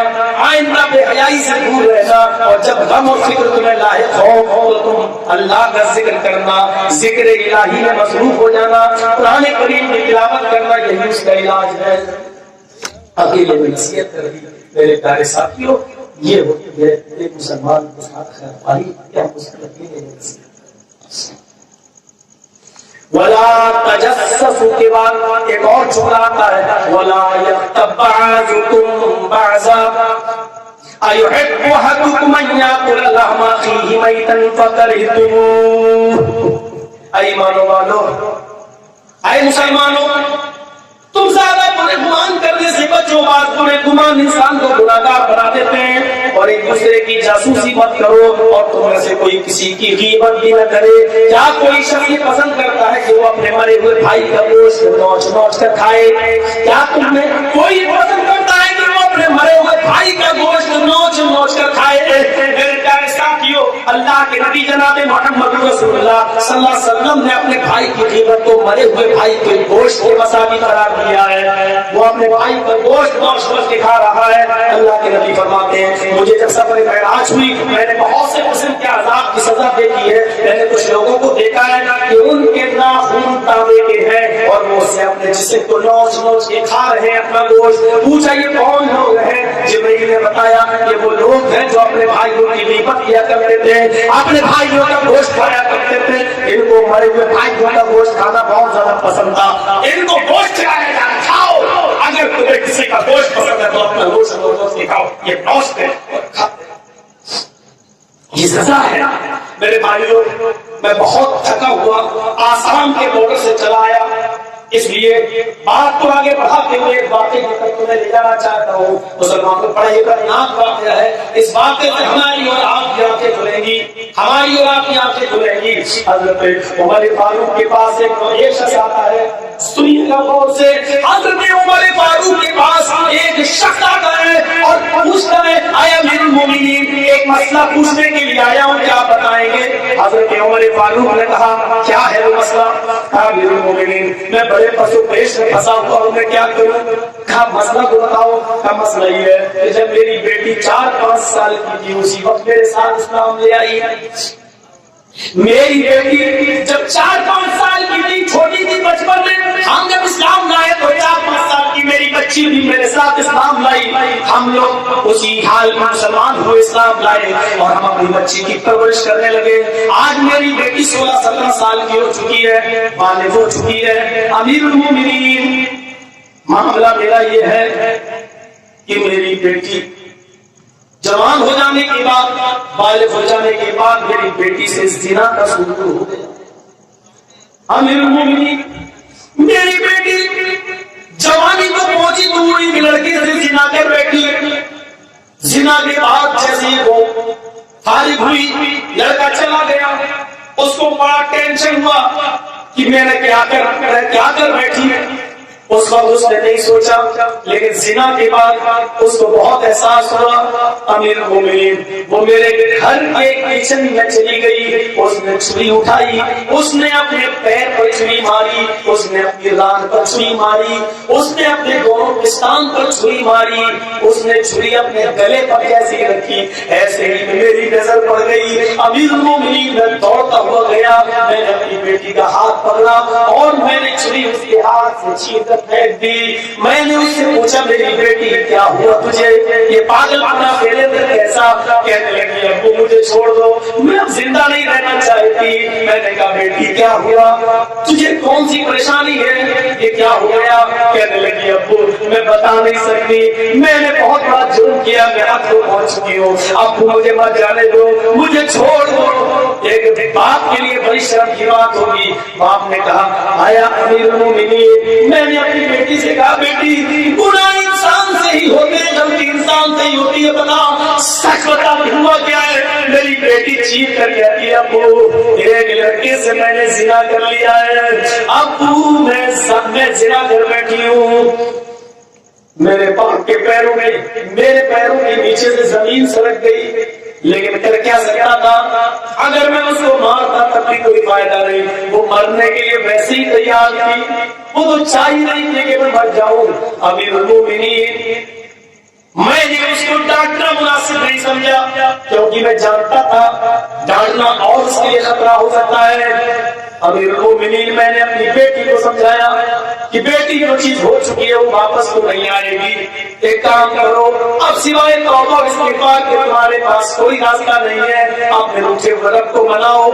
آئندہ بے حیائی سے دور رہنا، اور جب غم اور فکر تمہیں لاحق ہو تو تم اللہ کا ذکر کرنا، ذکر الہی میں مصروف ہو جانا، قرآن کریم کی تلاوت کرنا، یہی اس کا علاج ہے۔ اکیلے میں نصیحت کر دی میرے پیارے ساتھیوں، یہ ہوتی ہے ایک مسلمان کے ساتھ خیر خواہی کہ ہم اس کو اکیلے میں نصیحت کریں۔ ولا تجسسوا کے بعد ایک اور جملہ آتا ہے ولا یغتب بعضکم بعضا ایحب احدکم ان یاکل لحم اخیہ میتا فکرہتموہ۔ اے ایمانو والو، اے مسلمانوں، تم زیادہ برے گمان کرنے سے بچو، بعض برے گمان انسان کو گناہگار بنا دیتے ہیں، اور ایک دوسرے کی جاسوسی مت کرو، اور تم میں سے کوئی کسی کی غیبت بھی نہ کرے۔ کیا کوئی شخص یہ پسند کرتا ہے کہ وہ اپنے مرے ہوئے بھائی کا گوشت نوچ نوچ کر کھائے؟ کیا تم میں کوئی پسند کرتا ہے کہ وہ اپنے مرے ہوئے بھائی کا گوشت نوچ نوچ کر کھائے؟ میرے پیارے ساتھیوں، اللہ کے نبی جناب محمد رسول اللہ صلی اللہ علیہ وسلم نے اپنے بھائی کی غیبت کو مرے ہوئے بھائی کے گوشت کے مساوی قرار دیا ہے۔ وہ اپنے بھائی کا گوشت نوچ نوچ کے کھا رہا ہے۔ اللہ کے نبی فرماتے ہیں مجھے جب سفر معراج ہوئی میں نے بہت سے قسم کے عذاب کی سزا دیکھی ہے، میں نے کچھ لوگوں کو دیکھا ہے کہ ان کے ناخن تانبے کے ہیں اور وہ اسے اپنے جسم کو نوچ نوچ کے کھا رہے ہیں اپنا گوشت۔ پوچھا یہ کون لوگ ہیں؟ جبرائیل نے بتایا یہ وہ لوگ ہیں جو اپنے بھائیوں کی غیبت کیا کرتے تھے، اپنے بھائیوں کا گوشت کھایا کرتے تھے۔ ان کو مرے ہوئے بھائیوں کا گوشت کھانا بہت زیادہ پسند تھا، ان کو گوشت کھلایا جانا، کھاؤ اگر تمہیں کسی کا گوشت پسند ہے تو اپنا گوشت دکھاؤ، یہ گوشت ہے، یہ سزا ہے۔ میرے بھائیوں، میں بہت تھکا ہوا آسام کے بارڈر سے چلا آیا، اس لیے بات کو آگے بڑھاتے ہوئے ایک واقعے کی طرف تمہیں لے جانا چاہتا ہوں۔ مسلمان کو بڑا خطرناک واقعہ ہے، اس واقعے سے ہماری اور آپ کی آنکھیں کھلیں گی، ہماری اور آپ کی آنکھیں کھلیں گی۔ حضرت عمر فاروق کے پاس ایک شخص آتا ہے، سنیے گا غور سے، حضرت عمر فاروق کے پاس ایک شخص آتا ہے اور پوچھتا ہے، اے امیر المومنین، ایک مسئلہ پوچھنے کے لیے آیا ہوں، کیا بتائیں گے؟ حضرت عمر فاروق نے کہا، کیا ہے وہ مسئلہ؟ کہا، امیر المومنین، میں بڑے پسو پیش میں پھنسا ہوا ہوں، میں کیا کروں؟ کہا، مسئلہ کو بتاؤ۔ کہا، مسئلہ یہ ہے کہ جب میری بیٹی 4-5 سال کی تھی، اسی وقت میرے ساتھ اسلام لے آئی۔ میری بیٹی جب 4-5 سال کی تھی، چھوٹی تھی، بچپن میں ہم جب اسلام لائے تو 4-5 سال کی میری بچی بھی میرے ساتھ اسلام لائی، ہم لوگ اسی حال میں مسلمان ہوئے، اسلام لائے اور ہم اپنی بچی کی پرورش کرنے لگے۔ آج میری بیٹی 16-17 سال کی ہو چکی ہے، بالغ ہو چکی ہے۔ امیر المومنین، معاملہ میرا یہ ہے کہ میری بیٹی جوان ہو جانے کے بعد، بالغ ہو جانے کے بعد میری بیٹی سے زنا کا سلوک ہو گیا۔ امیر المومنین، میری بیٹی جوانی کو پہنچی تو ایک لڑکے سے زنا کر بیٹھی، زنا کے بعد جیسے وہ فارغ ہوئی، لڑکا چلا گیا، اس کو بڑا ٹینشن ہوا کہ میں نے کیا کر بیٹھی ہے۔ اس وقت اس نے نہیں سوچا، لیکن زنا کے بعد اس کو بہت احساس ہوا۔ امیر المومنین، وہ میرے گھر کے کچن میں چلی گئی، اس نے چھری اٹھائی، اس نے اپنے پیر پر چھری ماری، اس نے اپنی ران پر چھری ماری، اس نے اپنے دونوں پستان پر چھری ماری، اس نے چھری اپنے گلے پر کیسی رکھی، ایسے ہی میری نظر پڑ گئی۔ امیر المومنین، میں دوڑتا ہوا گیا، میں نے اپنی بیٹی کا ہاتھ پکڑا اور میں نے چھری اس کے ہاتھ سے چھین کر پھینک دی۔ میں نے اس سے پوچھا، میری بیٹی کیا ہوا تجھے؟ یہ پاگل پنا پھیلے تھے کیسا؟ کہنے لگی، ابو مجھے چھوڑ دو، میں اب زندہ نہیں رہنا چاہتی۔ میں نے کہا، بیٹی کیا ہوا؟ تجھے کون سی پریشانی ہے؟ یہ کیا ہو گیا؟ کہنے لگی، ابو میں بتا نہیں سکتی، میں نے بہت بڑا جرم کیا، میں حد کو پہنچ چکی ہوں، ابو مجھے مت جانے دو، مجھے چھوڑ دو۔ ایک باپ کے لیے بڑی شرم کی بات ہوگی۔ باپ نے کہا، آیا امیر المومنین، میں نے اپنی بیٹی سے کہا، بیٹی گناہ انسان سے ہی ہوتے ہیں، غلطی انسان سے ہی ہوتی ہے، بتا سچ بتا ہوا کیا ہے؟ میری بیٹی چیخ کر کہتی ہے، ابو ایک لڑکے سے میں نے زنا کر لیا ہے، ابو میں زنا کر بیٹھی ہوں۔ میرے پیروں کے نیچے سے زمین سڑک گئی، لیکن کر کیا سکتا تھا؟ اگر میں اس کو مارتا تب بھی کوئی فائدہ نہیں، وہ مرنے کے لیے ویسے ہی تیار تھی، وہ تو چاہیے نہیں تھی کہ میں مر جاؤں۔ امیر المومنین، میں نے اس کو ڈانٹنا مناسب نہیں سمجھا، کیونکہ میں جانتا تھا ڈانٹنا اور اس کے لیے خطرہ ہو سکتا ہے۔ امیر المومنین، میں نے اپنی بیٹی کو سمجھایا کہ بیٹی جو چیز ہو چکی ہے وہ واپس تو نہیں آئے گی، ایک کام کرو، اب سوائے توبہ اور استغفار کے تمہارے پاس کوئی راستہ نہیں ہے، اپنے روٹے رب کو مناؤ۔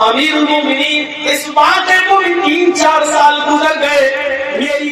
امیر المومنین، اس واقعے کو بھی 3-4 سال گزر گئے، میری